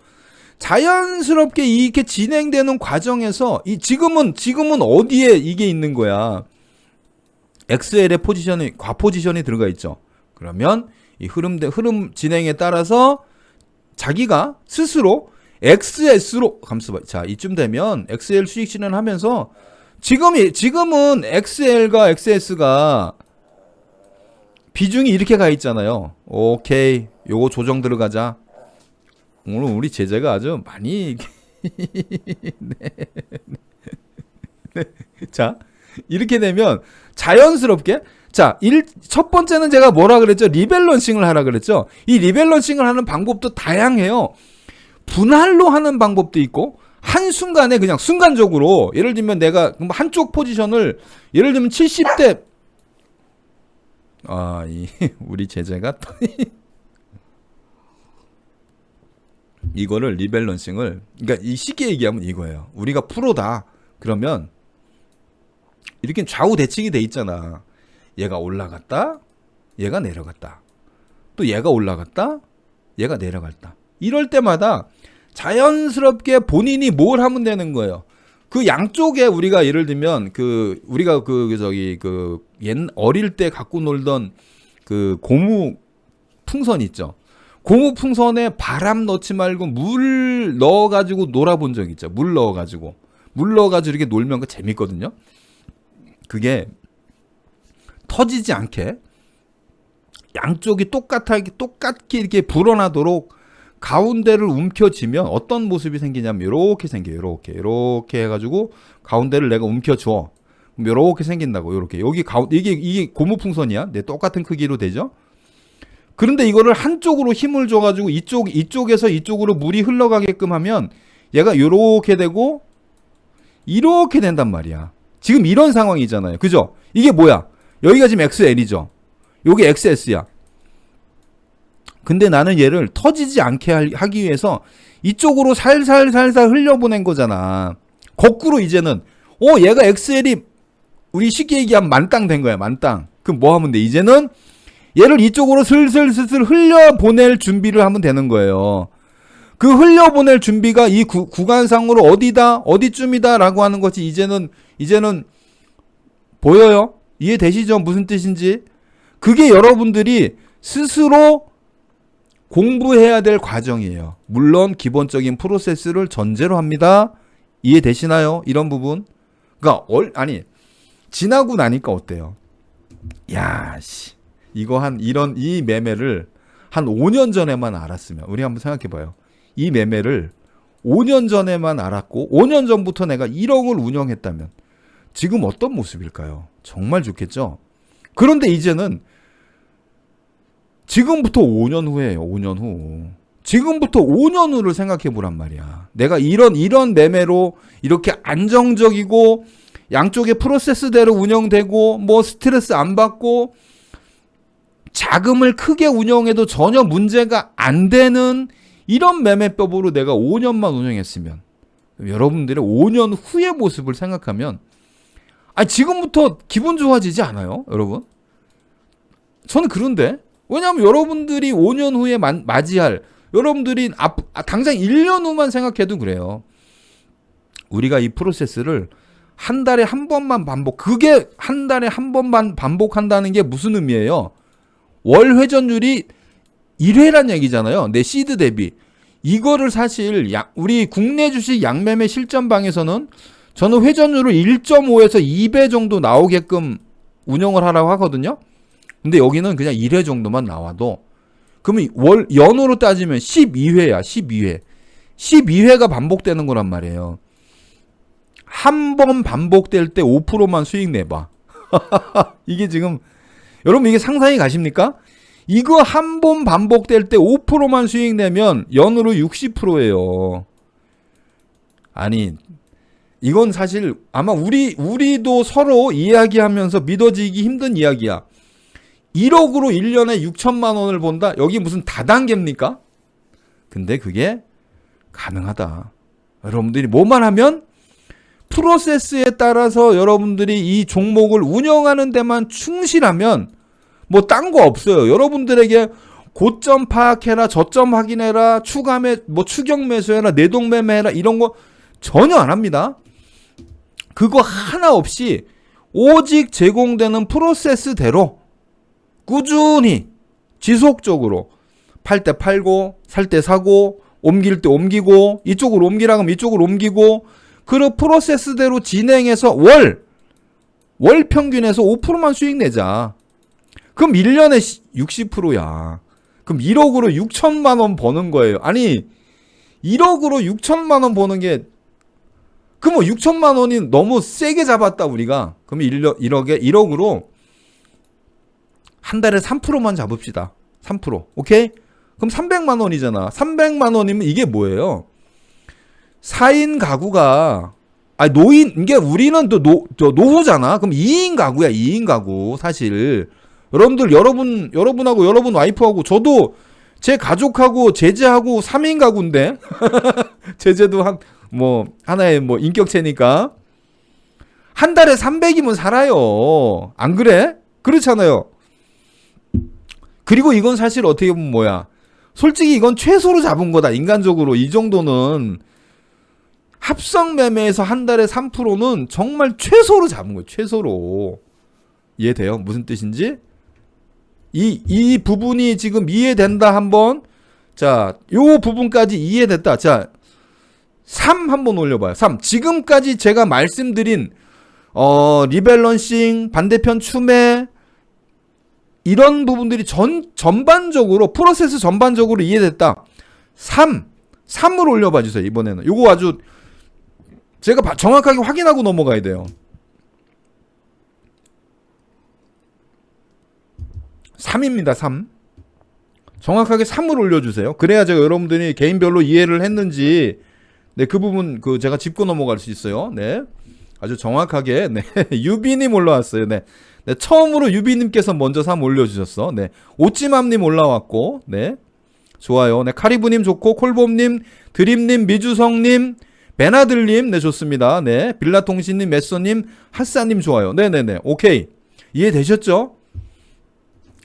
Speaker 1: 자연스럽게 이렇게 진행되는 과정에서 지금은 어디에 이게 있는 거야? XL의 포지션이 과포지션이 들어가 있죠. 그러면 이 흐름 진행에 따라서 자기가 스스로 XS로 감싸봐. 자, 이쯤 되면 XL 수익 실현하면서 지금은 XL과 XS가 비중이 이렇게 가 있잖아요. 오케이, 요거 조정 들어가자. 오늘 우리 제자가 아주 많이 네. 네. 자, 이렇게 되면 자연스럽게 첫 번째는 제가 뭐라 그랬죠? 리밸런싱을 하라 그랬죠? 이 리밸런싱을 하는 방법도 다양해요. 분할로 하는 방법도 있고, 한순간에 그냥 순간적으로, 예를 들면 내가 한쪽 포지션을, 예를 들면 70대, 우리 제자가, 이거를 리밸런싱을, 그러니까 이 쉽게 얘기하면 이거예요. 우리가 프로다. 그러면, 이렇게 좌우 대칭이 돼 있잖아. 얘가 올라갔다, 얘가 내려갔다. 또 얘가 올라갔다, 얘가 내려갔다. 이럴 때마다 자연스럽게 본인이 뭘 하면 되는 거예요. 그 양쪽에 우리가 예를 들면 우리가 어릴 때 갖고 놀던 그 고무 풍선 있죠. 고무 풍선에 바람 넣지 말고 물 넣어가지고 놀아본 적 있죠. 물 넣어가지고 이렇게 놀면 그 재밌거든요. 그게 터지지 않게 양쪽이 똑같게 이렇게 불어나도록 가운데를 움켜쥐면 어떤 모습이 생기냐면 이렇게 생겨요. 이렇게 해가지고 가운데를 내가 움켜줘. 그럼 이렇게 생긴다고. 이렇게 이게 고무풍선이야. 네, 똑같은 크기로 되죠. 그런데 이거를 한쪽으로 힘을 줘가지고 이쪽에서 이쪽으로 물이 흘러가게끔 하면 얘가 이렇게 되고 이렇게 된단 말이야. 지금 이런 상황이잖아요. 그죠? 이게 뭐야? 여기가 지금 XL이죠. 여기 XS야. 근데 나는 얘를 터지지 않게 하기 위해서 이쪽으로 살살 흘려보낸 거잖아. 거꾸로 이제는 얘가 XL이 우리 쉽게 얘기하면 만땅 된 거야. 만땅. 그럼 뭐 하면 돼? 이제는 얘를 이쪽으로 슬슬 흘려보낼 준비를 하면 되는 거예요. 그 흘려보낼 준비가 이 구간상으로 어디쯤이다 라고 하는 것이 이제는 보여요? 이해되시죠? 무슨 뜻인지? 그게 여러분들이 스스로 공부해야 될 과정이에요. 물론 기본적인 프로세스를 전제로 합니다. 이해되시나요? 이런 부분. 그러니까 지나고 나니까 어때요? 야, 이거 이 매매를 한 5년 전에만 알았으면, 우리 한번 생각해 봐요. 이 매매를 5년 전에만 알았고 5년 전부터 내가 1억을 운영했다면 지금 어떤 모습일까요? 정말 좋겠죠? 그런데 이제는 지금부터 5년 후예요. 5년 후. 지금부터 5년 후를 생각해 보란 말이야. 내가 이런 매매로 이렇게 안정적이고 양쪽의 프로세스대로 운영되고 뭐 스트레스 안 받고 자금을 크게 운영해도 전혀 문제가 안 되는 이런 매매법으로 내가 5년만 운영했으면, 여러분들의 5년 후의 모습을 생각하면 지금부터 기분 좋아지지 않아요? 여러분? 저는 그런데, 왜냐하면 여러분들이 5년 후에 맞이할 여러분들이 당장 1년 후만 생각해도 그래요. 우리가 이 프로세스를 한 달에 한 번만 그게 한 달에 한 번만 반복한다는 게 무슨 의미예요? 월 회전율이 1회란 얘기잖아요. 내 시드 대비. 이거를 사실 우리 국내 주식 양매매 실전방에서는 저는 회전율을 1.5에서 2배 정도 나오게끔 운영을 하라고 하거든요. 근데 여기는 그냥 1회 정도만 나와도 그러면 연으로 따지면 12회야. 12회. 12회가 반복되는 거란 말이에요. 한 번 반복될 때 5%만 수익 내봐. 이게 지금 여러분 이게 상상이 가십니까? 이거 한 번 반복될 때 5%만 수익 내면 연으로 60%예요. 아니 이건 사실 아마 우리도 서로 이야기하면서 믿어지기 힘든 이야기야. 1억으로 1년에 6천만 원을 본다? 여기 무슨 다단계입니까? 근데 그게 가능하다. 여러분들이 뭐만 하면 프로세스에 따라서 여러분들이 이 종목을 운영하는 데만 충실하면 뭐 딴 거 없어요. 여러분들에게 고점 파악해라, 저점 확인해라, 추격 매수해라, 내동 매매해라 이런 거 전혀 안 합니다. 그거 하나 없이 오직 제공되는 프로세스대로 꾸준히 지속적으로 팔 때 팔고 살 때 사고 옮길 때 옮기고 이쪽으로 옮기라 하면 이쪽으로 옮기고 그 프로세스대로 진행해서 월 평균에서 5%만 수익 내자. 그럼 1년에 60%야. 그럼 1억으로 6천만 원 버는 거예요. 아니 1억으로 6천만 원 버는 게 그럼 6천만 원이 너무 세게 잡았다 우리가. 그럼 1억으로 한 달에 3%만 잡읍시다. 3%. 오케이? 그럼 300만 원이잖아. 300만 원이면 이게 뭐예요? 4인 가구가 이게 우리는 또 노후잖아. 그럼 2인 가구야. 2인 가구. 사실 여러분하고 여러분 와이프하고 저도 제 가족하고 제재하고 3인 가구인데 제재도 하나의 인격체니까 한 달에 300이면 살아요. 안 그래? 그렇잖아요. 그리고 이건 사실 어떻게 보면 솔직히 이건 최소로 잡은 거다. 인간적으로 이 정도는 합성 매매에서 한 달에 3%는 정말 최소로 잡은 거예요. 최소로. 이해돼요? 무슨 뜻인지? 이 부분이 지금 이해된다 한번. 자, 요 부분까지 이해됐다. 자, 3 한번 올려봐요. 3. 지금까지 제가 말씀드린 리밸런싱, 반대편 추매 이런 부분들이 전반적으로 프로세스 전반적으로 이해됐다. 3을 올려봐 주세요. 이번에는 요거 아주 제가 정확하게 확인하고 넘어가야 돼요. 3입니다. 3. 정확하게 3을 올려주세요. 그래야 제가 여러분들이 개인별로 이해를 했는지 그 부분 제가 짚고 넘어갈 수 있어요. 네, 아주 정확하게. 네, 유비님 올라왔어요. 네, 처음으로 유비님께서 먼저 3 올려주셨어. 네, 오찌맘님 올라왔고, 네, 좋아요. 네, 카리브님 좋고, 콜봄님, 드림님, 미주성님, 베나들님, 네, 좋습니다. 네, 빌라통신님, 메쏘님, 핫사님 좋아요. 네네네, 오케이. 이해되셨죠?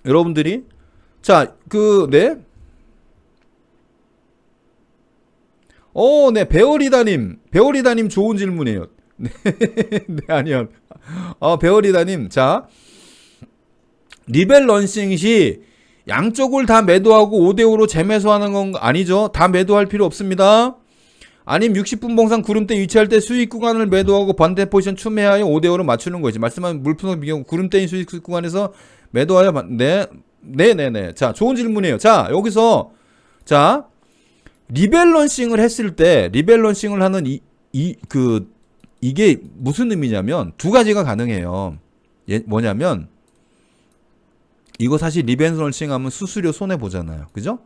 Speaker 1: 여러분들이? 자, 네. 네, 배어리다님 좋은 질문이에요. 네, 네, 아니요. 배어리다님, 자, 리밸런싱 시 양쪽을 다 매도하고 5대5로 재매수하는 건 아니죠. 다 매도할 필요 없습니다. 아니면 60분 봉상 구름대 위치할 때 수익 구간을 매도하고 반대 포지션 추매하여 5대5로 맞추는 거지. 말씀한 물품성 비교 구름대인 수익 구간에서 매도하여 네네네. 자, 좋은 질문이에요. 자, 여기서 자, 리밸런싱을 했을 때 리밸런싱을 하는 이게 무슨 의미냐면 두 가지가 가능해요. 뭐냐면 이거 사실 리밸런싱 하면 수수료 손해 보잖아요. 그죠?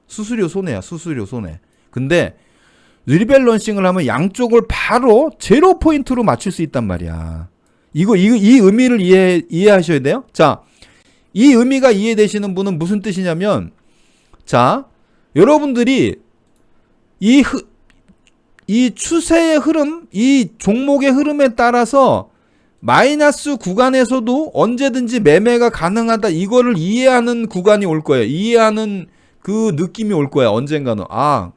Speaker 1: 수수료 손해야. 수수료 손해. 근데 리밸런싱을 하면 양쪽을 바로 제로 포인트로 맞출 수 있단 말이야. 이 의미를 이해하셔야 돼요. 자, 이 의미가 이해되시는 분은 무슨 뜻이냐면, 자, 여러분들이 이 추세의 흐름, 이 종목의 흐름에 따라서 마이너스 구간에서도 언제든지 매매가 가능하다. 이거를 이해하는 구간이 올 거예요. 이해하는 그 느낌이 올 거야. 언젠가는. 아,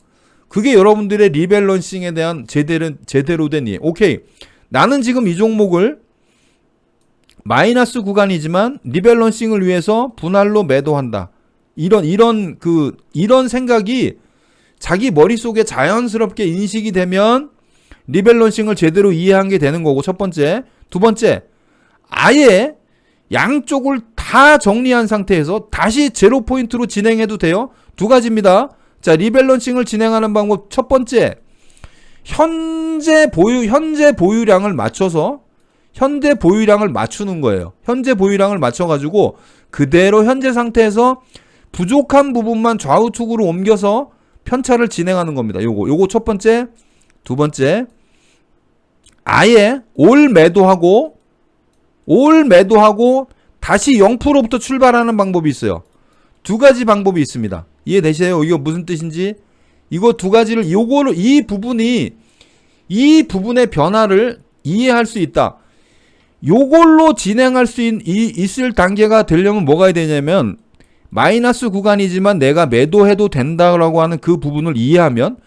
Speaker 1: 그게 여러분들의 리밸런싱에 대한 제대로 된 이해. 오케이. 나는 지금 이 종목을 마이너스 구간이지만 리밸런싱을 위해서 분할로 매도한다. 이런 생각이 자기 머릿속에 자연스럽게 인식이 되면 리밸런싱을 제대로 이해한 게 되는 거고, 첫 번째. 두 번째, 아예 양쪽을 다 정리한 상태에서 다시 제로 포인트로 진행해도 돼요. 두 가지입니다. 자, 리밸런싱을 진행하는 방법 첫 번째, 현재 보유량을 맞춰서 현재 보유량을 맞추는 거예요. 현재 보유량을 맞춰가지고 그대로 현재 상태에서 부족한 부분만 좌우측으로 옮겨서 편차를 진행하는 겁니다. 요거 첫 번째. 두 번째, 아예 올 매도하고 다시 0%부터 출발하는 방법이 있어요. 두 가지 방법이 있습니다. 이해되세요? 이거 무슨 뜻인지? 이거 두 가지를 이 부분의 변화를 이해할 수 있다. 요걸로 진행할 수 있을 단계가 되려면 뭐가 해야 되냐면, 마이너스 구간이지만 내가 매도해도 된다라고 하는 그 부분을 이해하면,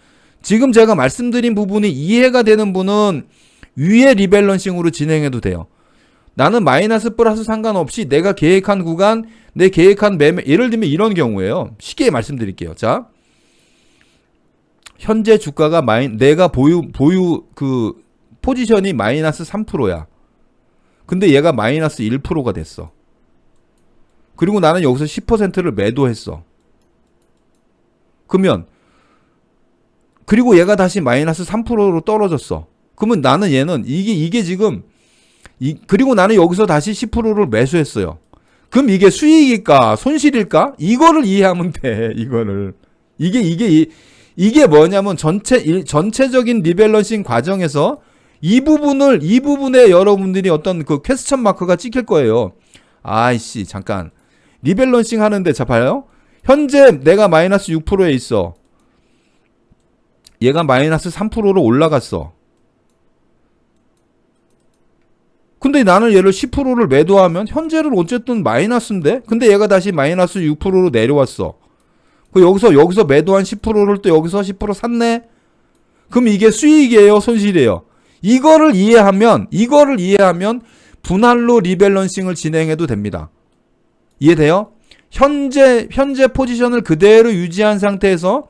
Speaker 1: 지금 제가 말씀드린 부분이 이해가 되는 분은 위에 리밸런싱으로 진행해도 돼요. 나는 마이너스 플러스 상관없이 내가 계획한 구간, 내 계획한 매매, 예를 들면 이런 경우에요. 쉽게 말씀드릴게요. 자, 현재 주가가 내가 보유 그 포지션이 마이너스 3%야. 근데 얘가 마이너스 1%가 됐어. 그리고 나는 여기서 10%를 매도했어. 그리고 얘가 다시 마이너스 3%로 떨어졌어. 그러면 얘는 이게 지금 그리고 나는 여기서 다시 10%를 매수했어요. 그럼 이게 수익일까 손실일까? 이거를 이해하면 돼. 이거를. 이게 뭐냐면 전체적인 리밸런싱 과정에서 이 부분에 여러분들이 어떤 그 퀘스천 마크가 찍힐 거예요. 아이씨, 잠깐. 리밸런싱 하는데, 자, 봐요. 현재 내가 마이너스 6%에 있어. 얘가 마이너스 3%로 올라갔어. 근데 나는 얘를 10%를 매도하면 현재는 어쨌든 마이너스인데? 근데 얘가 다시 마이너스 6%로 내려왔어. 여기서 매도한 10%를 또 여기서 10% 샀네? 그럼 이게 수익이에요? 손실이에요? 이거를 이해하면 분할로 리밸런싱을 진행해도 됩니다. 이해돼요? 현재 포지션을 그대로 유지한 상태에서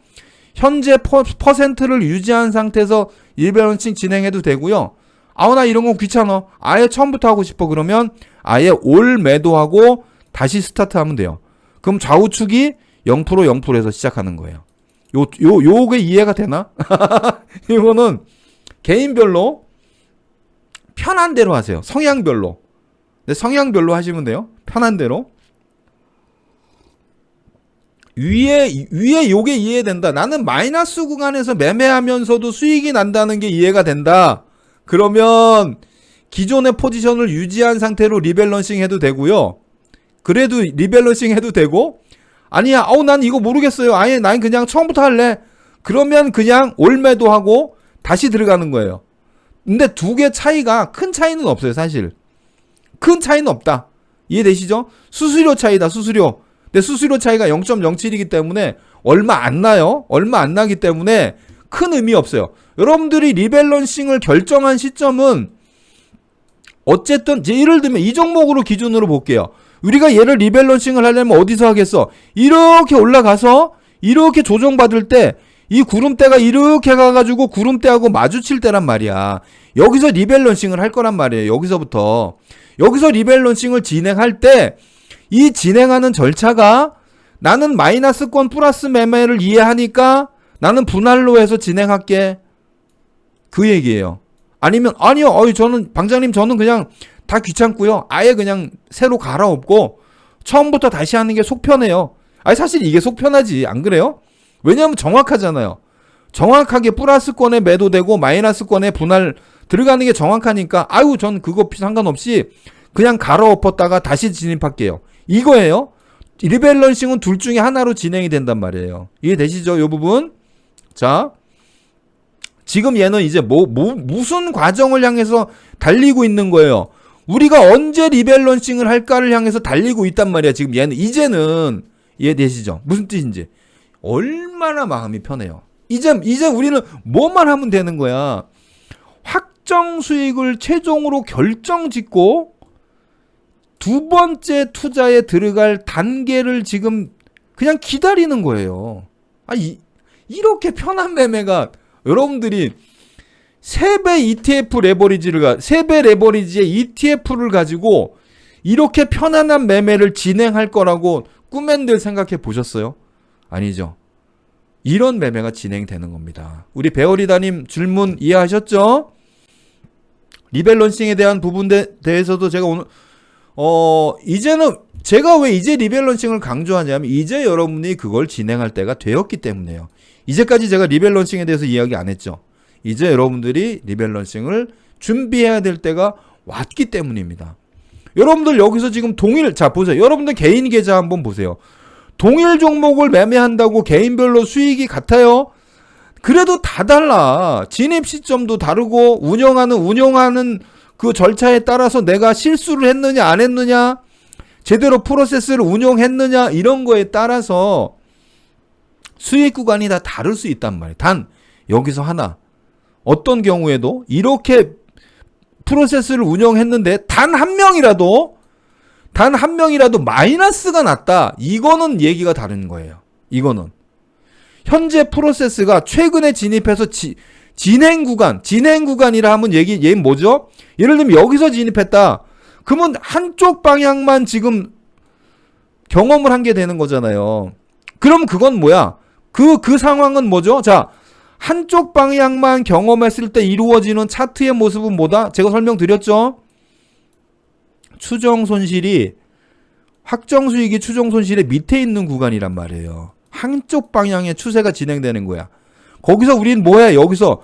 Speaker 1: 현재 퍼센트를 유지한 상태에서 리밸런싱 진행해도 되고요. 나 이런 건 귀찮아. 아예 처음부터 하고 싶어. 그러면 아예 올 매도하고 다시 스타트하면 돼요. 그럼 좌우측이 0%에서 시작하는 거예요. 요게 이해가 되나? 이거는 개인별로 편한 대로 하세요. 성향별로. 성향별로 하시면 돼요. 편한 대로. 위에 요게 이해된다. 나는 마이너스 구간에서 매매하면서도 수익이 난다는 게 이해가 된다. 그러면 기존의 포지션을 유지한 상태로 리밸런싱 해도 되고요. 그래도 리밸런싱 해도 되고, 아니야, 난 이거 모르겠어요. 아예 난 그냥 처음부터 할래. 그러면 그냥 올 매도하고 다시 들어가는 거예요. 근데 두 개 차이가 큰 차이는 없어요, 사실. 큰 차이는 없다. 이해되시죠? 수수료 차이다, 수수료. 근데 수수료 차이가 0.07이기 때문에 얼마 안 나요. 얼마 안 나기 때문에 큰 의미 없어요. 여러분들이 리밸런싱을 결정한 시점은 어쨌든 예를 들면 이 종목으로 기준으로 볼게요. 우리가 얘를 리밸런싱을 하려면 어디서 하겠어? 이렇게 올라가서 이렇게 조정받을 때 이 구름대가 이렇게 가가지고 구름대하고 마주칠 때란 말이야. 여기서 리밸런싱을 할 거란 말이에요. 여기서 리밸런싱을 진행할 때 이 진행하는 절차가 나는 마이너스권 플러스 매매를 이해하니까 나는 분할로 해서 진행할게. 그 얘기예요. 아니면 아니요. 저는 방장님 저는 그냥 다 귀찮고요. 아예 그냥 새로 갈아엎고 처음부터 다시 하는 게 속 편해요. 사실 이게 속 편하지. 안 그래요? 왜냐하면 정확하잖아요. 정확하게 플러스권에 매도되고 마이너스권에 분할 들어가는 게 정확하니까 전 그거 상관없이 그냥 갈아엎었다가 다시 진입할게요. 이거예요. 리밸런싱은 둘 중에 하나로 진행이 된단 말이에요. 이해되시죠? 이 부분. 자, 지금 얘는 이제 무슨 과정을 향해서 달리고 있는 거예요. 우리가 언제 리밸런싱을 할까를 향해서 달리고 있단 말이야. 지금 얘는 이제는 이해되시죠? 무슨 뜻인지. 얼마나 마음이 편해요. 이제 우리는 뭐만 하면 되는 거야. 확정 수익을 최종으로 결정짓고 두 번째 투자에 들어갈 단계를 지금 그냥 기다리는 거예요. 이렇게 편한 매매가 여러분들이 3배 ETF 레버리지를 3배 레버리지의 ETF를 가지고 이렇게 편안한 매매를 진행할 거라고 꿈엔들 생각해 보셨어요? 아니죠. 이런 매매가 진행되는 겁니다. 우리 배어리다님 질문 이해하셨죠? 리밸런싱에 대한 부분에 대해서도 제가 오늘 이제는 제가 왜 이제 리밸런싱을 강조하냐면 이제 여러분이 그걸 진행할 때가 되었기 때문에요. 이제까지 제가 리밸런싱에 대해서 이야기 안 했죠. 이제 여러분들이 리밸런싱을 준비해야 될 때가 왔기 때문입니다. 여러분들 여기서 지금 자 보세요. 여러분들 개인 계좌 한번 보세요. 동일 종목을 매매한다고 개인별로 수익이 같아요? 그래도 다 달라. 진입 시점도 다르고 운영하는 그 절차에 따라서 내가 실수를 했느냐 안 했느냐, 제대로 프로세스를 운영했느냐 이런 거에 따라서 수익 구간이 다 다를 수 있단 말이에요. 단 여기서 하나, 어떤 경우에도 이렇게 프로세스를 운영했는데 단 한 명이라도 마이너스가 났다. 이거는 얘기가 다른 거예요. 이거는 현재 프로세스가 최근에 진입해서 진행 구간이라 하면 얘는 뭐죠? 예를 들면 여기서 진입했다. 그러면 한쪽 방향만 지금 경험을 한 게 되는 거잖아요. 그럼 그건 뭐야? 그 상황은 뭐죠? 자, 한쪽 방향만 경험했을 때 이루어지는 차트의 모습은 뭐다? 제가 설명드렸죠? 추정 손실이 확정 수익이 추정 손실의 밑에 있는 구간이란 말이에요. 한쪽 방향의 추세가 진행되는 거야. 거기서 우린 뭐해? 여기서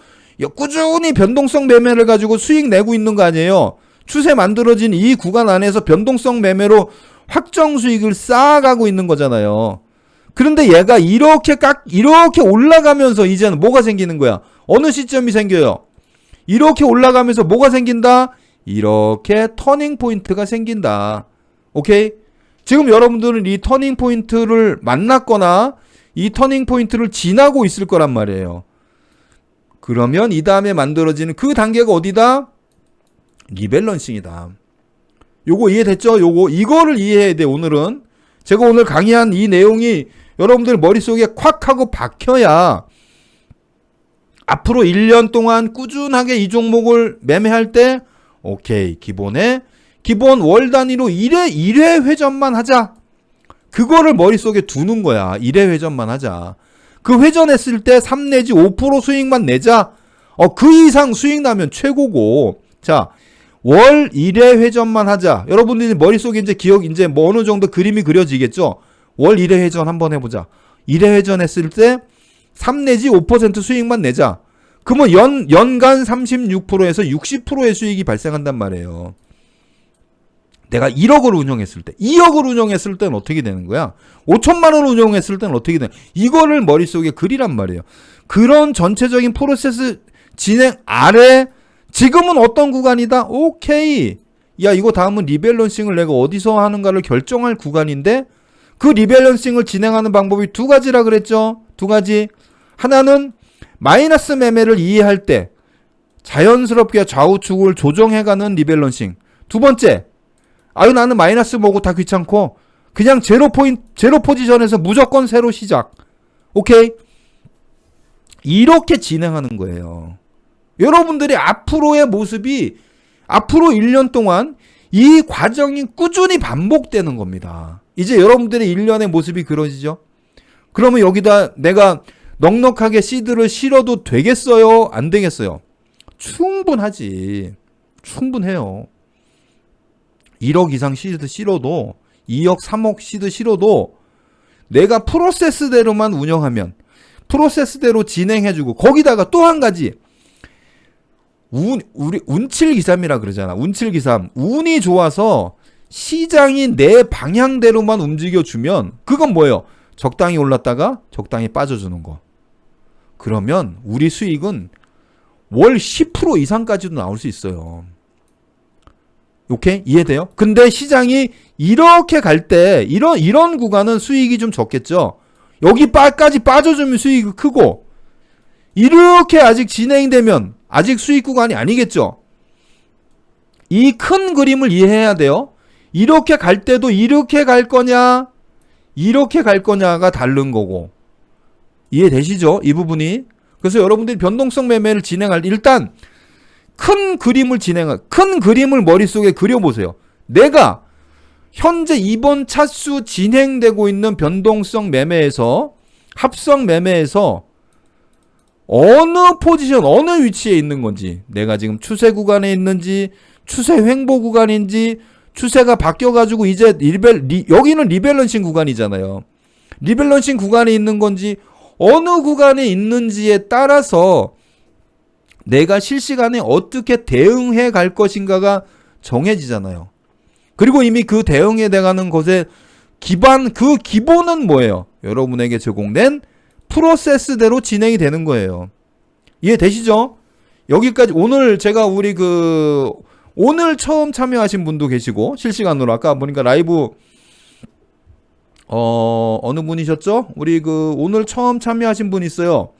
Speaker 1: 꾸준히 변동성 매매를 가지고 수익 내고 있는 거 아니에요. 추세 만들어진 이 구간 안에서 변동성 매매로 확정 수익을 쌓아가고 있는 거잖아요. 그런데 얘가 이렇게 올라가면서 이제는 뭐가 생기는 거야? 어느 시점이 생겨요? 이렇게 올라가면서 뭐가 생긴다? 이렇게 터닝 포인트가 생긴다. 오케이? 지금 여러분들은 이 터닝 포인트를 만났거나 이 터닝 포인트를 지나고 있을 거란 말이에요. 그러면 이 다음에 만들어지는 그 단계가 어디다? 리밸런싱이다. 요거 이해됐죠? 이거를 이해해야 돼. 오늘은 제가 오늘 강의한 이 내용이 여러분들 머릿속에 콱 하고 박혀야 앞으로 1년 동안 꾸준하게 이 종목을 매매할 때 오케이, 기본 월 단위로 1회 회전만 하자. 그거를 머릿속에 두는 거야. 1회 회전만 하자. 그 회전했을 때 3 내지 5% 수익만 내자. 그 이상 수익 나면 최고고. 자, 월 1회 회전만 하자. 여러분들이 머릿속에 이제 뭐 어느 정도 그림이 그려지겠죠? 월 1회 회전 한번 해보자. 1회 회전했을 때 3 내지 5% 수익만 내자. 그러면 연간 36%에서 60%의 수익이 발생한단 말이에요. 내가 1억을 운영했을 때, 2억을 운영했을 때는 어떻게 되는 거야? 5천만 원 운영했을 때는 어떻게 되는 거야? 이거를 머릿속에 그리란 말이에요. 그런 전체적인 프로세스 진행 아래 지금은 어떤 구간이다? 오케이. 야, 이거 다음은 리밸런싱을 내가 어디서 하는가를 결정할 구간인데 그 리밸런싱을 진행하는 방법이 두 가지라 그랬죠? 두 가지. 하나는 마이너스 매매를 이해할 때 자연스럽게 좌우측을 조정해가는 리밸런싱. 두 번째, 나는 마이너스 보고 다 귀찮고 그냥 제로 포지션에서 무조건 새로 시작. 오케이? 이렇게 진행하는 거예요. 여러분들이 앞으로의 모습이 앞으로 1년 동안 이 과정이 꾸준히 반복되는 겁니다. 이제 여러분들의 1년의 모습이 그러시죠? 그러면 여기다 내가 넉넉하게 시드를 실어도 되겠어요? 안 되겠어요? 충분하지. 충분해요. 1억 이상 시드 실어도 2억 3억 시드 실어도 내가 프로세스대로만 운영하면 프로세스대로 진행해주고 거기다가 또 한 가지 우리 운칠기삼이라 그러잖아. 운칠기삼. 운이 좋아서 시장이 내 방향대로만 움직여주면 그건 뭐예요? 적당히 올랐다가 적당히 빠져주는 거. 그러면 우리 수익은 월 10% 이상까지도 나올 수 있어요. 오케이? 이해돼요? 근데 시장이 이렇게 갈 때 이런 구간은 수익이 좀 적겠죠. 여기까지 빠져주면 수익이 크고, 이렇게 아직 진행되면 아직 수익 구간이 아니겠죠. 이 큰 그림을 이해해야 돼요. 이렇게 갈 때도 이렇게 갈 거냐, 이렇게 갈 거냐가 다른 거고. 이해되시죠? 이 부분이. 그래서 여러분들이 변동성 매매를 진행할 때 일단 큰 그림을 머릿속에 그려보세요. 내가 현재 이번 차수 진행되고 있는 변동성 매매에서, 합성 매매에서 어느 포지션, 어느 위치에 있는 건지, 내가 지금 추세 구간에 있는지, 추세 횡보 구간인지, 추세가 바뀌어가지고 이제 여기는 리밸런싱 구간이잖아요. 리밸런싱 구간에 있는 건지, 어느 구간에 있는지에 따라서 내가 실시간에 어떻게 대응해 갈 것인가가 정해지잖아요. 그리고 이미 그 대응해 나가는 것의 그 기본은 뭐예요? 여러분에게 제공된 프로세스대로 진행이 되는 거예요. 이해되시죠? 여기까지 오늘 제가 오늘 처음 참여하신 분도 계시고, 실시간으로 아까 보니까 라이브 어느 분이셨죠? 우리 오늘 처음 참여하신 분 있어요.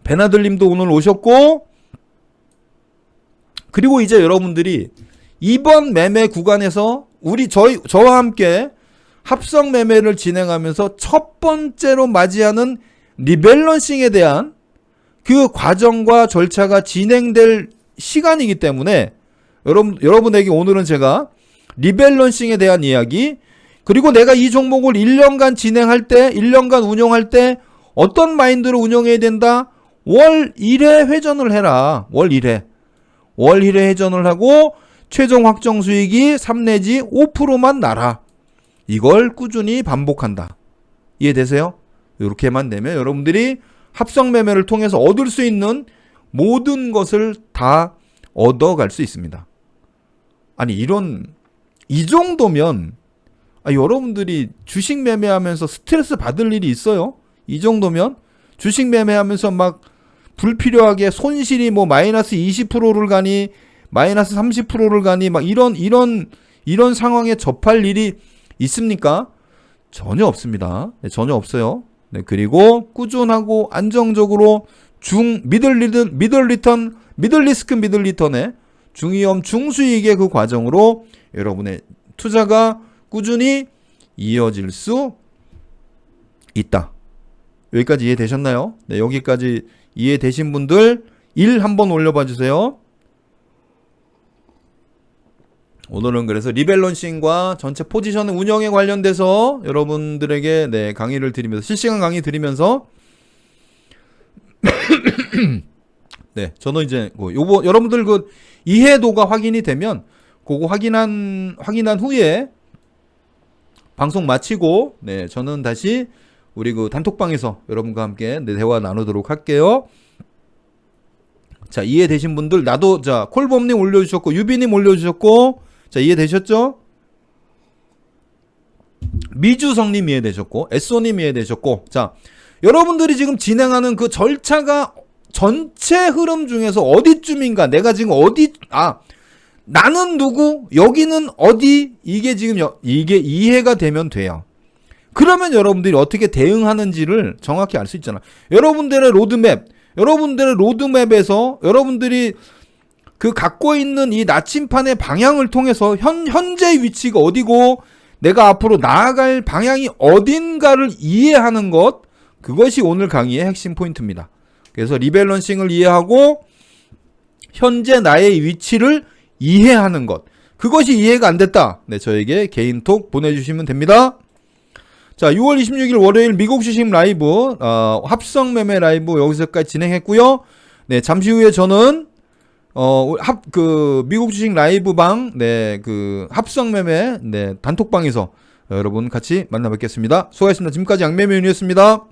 Speaker 1: 베나들님도 오늘 오셨고, 그리고 이제 여러분들이 이번 매매 구간에서 저와 함께 합성 매매를 진행하면서 첫 번째로 맞이하는 리밸런싱에 대한 그 과정과 절차가 진행될 시간이기 때문에 여러분에게 오늘은 제가 리밸런싱에 대한 이야기, 그리고 내가 이 종목을 1년간 진행할 때, 1년간 운영할 때 어떤 마인드로 운영해야 된다? 월 1회 회전을 해라. 월 1회 회전을 하고 최종 확정 수익이 3 내지 5%만 나라. 이걸 꾸준히 반복한다. 이해되세요? 이렇게만 되면 여러분들이 합성 매매를 통해서 얻을 수 있는 모든 것을 다 얻어갈 수 있습니다. 아니 이 정도면 여러분들이 주식 매매하면서 스트레스 받을 일이 있어요? 이 정도면 주식 매매하면서 막 불필요하게 손실이 뭐 마이너스 20%를 가니 마이너스 30%를 가니 막 이런 상황에 접할 일이 있습니까? 전혀 없습니다. 네, 전혀 없어요. 네, 그리고 꾸준하고 안정적으로 미들 리스크 미들 리턴의 중위험 중수익의 그 과정으로 여러분의 투자가 꾸준히 이어질 수 있다. 여기까지 이해되셨나요? 네, 여기까지 이해되신 분들 1 한번 올려봐 주세요. 오늘은 그래서 리밸런싱과 전체 포지션 운영에 관련돼서 여러분들에게 강의를 드리면서, 실시간 강의 드리면서 네, 저는 이제 여러분들 이해도가 확인이 되면 그거 확인한 후에 방송 마치고 저는 다시 우리 단톡방에서 여러분과 함께 대화 나누도록 할게요. 자, 이해되신 분들, 콜범님 올려주셨고, 유비님 올려주셨고, 자, 이해되셨죠? 미주성님 이해되셨고, 에쏘님 이해되셨고, 자, 여러분들이 지금 진행하는 그 절차가 전체 흐름 중에서 어디쯤인가, 내가 지금 나는 누구, 여기는 어디, 이게 이해가 되면 돼요. 그러면 여러분들이 어떻게 대응하는지를 정확히 알 수 있잖아. 여러분들의 로드맵에서 여러분들이 갖고 있는 이 나침판의 방향을 통해서 현재 위치가 어디고 내가 앞으로 나아갈 방향이 어딘가를 이해하는 것, 그것이 오늘 강의의 핵심 포인트입니다. 그래서 리밸런싱을 이해하고 현재 나의 위치를 이해하는 것, 그것이 이해가 안 됐다. 저에게 개인톡 보내주시면 됩니다. 자, 6월 26일 월요일 미국 주식 라이브, 합성 매매 라이브 여기서까지 진행했고요. 네, 잠시 후에 저는 미국 주식 라이브 방, 합성 매매, 단톡방에서 여러분 같이 만나 뵙겠습니다. 수고하셨습니다. 지금까지 양매매윤이었습니다.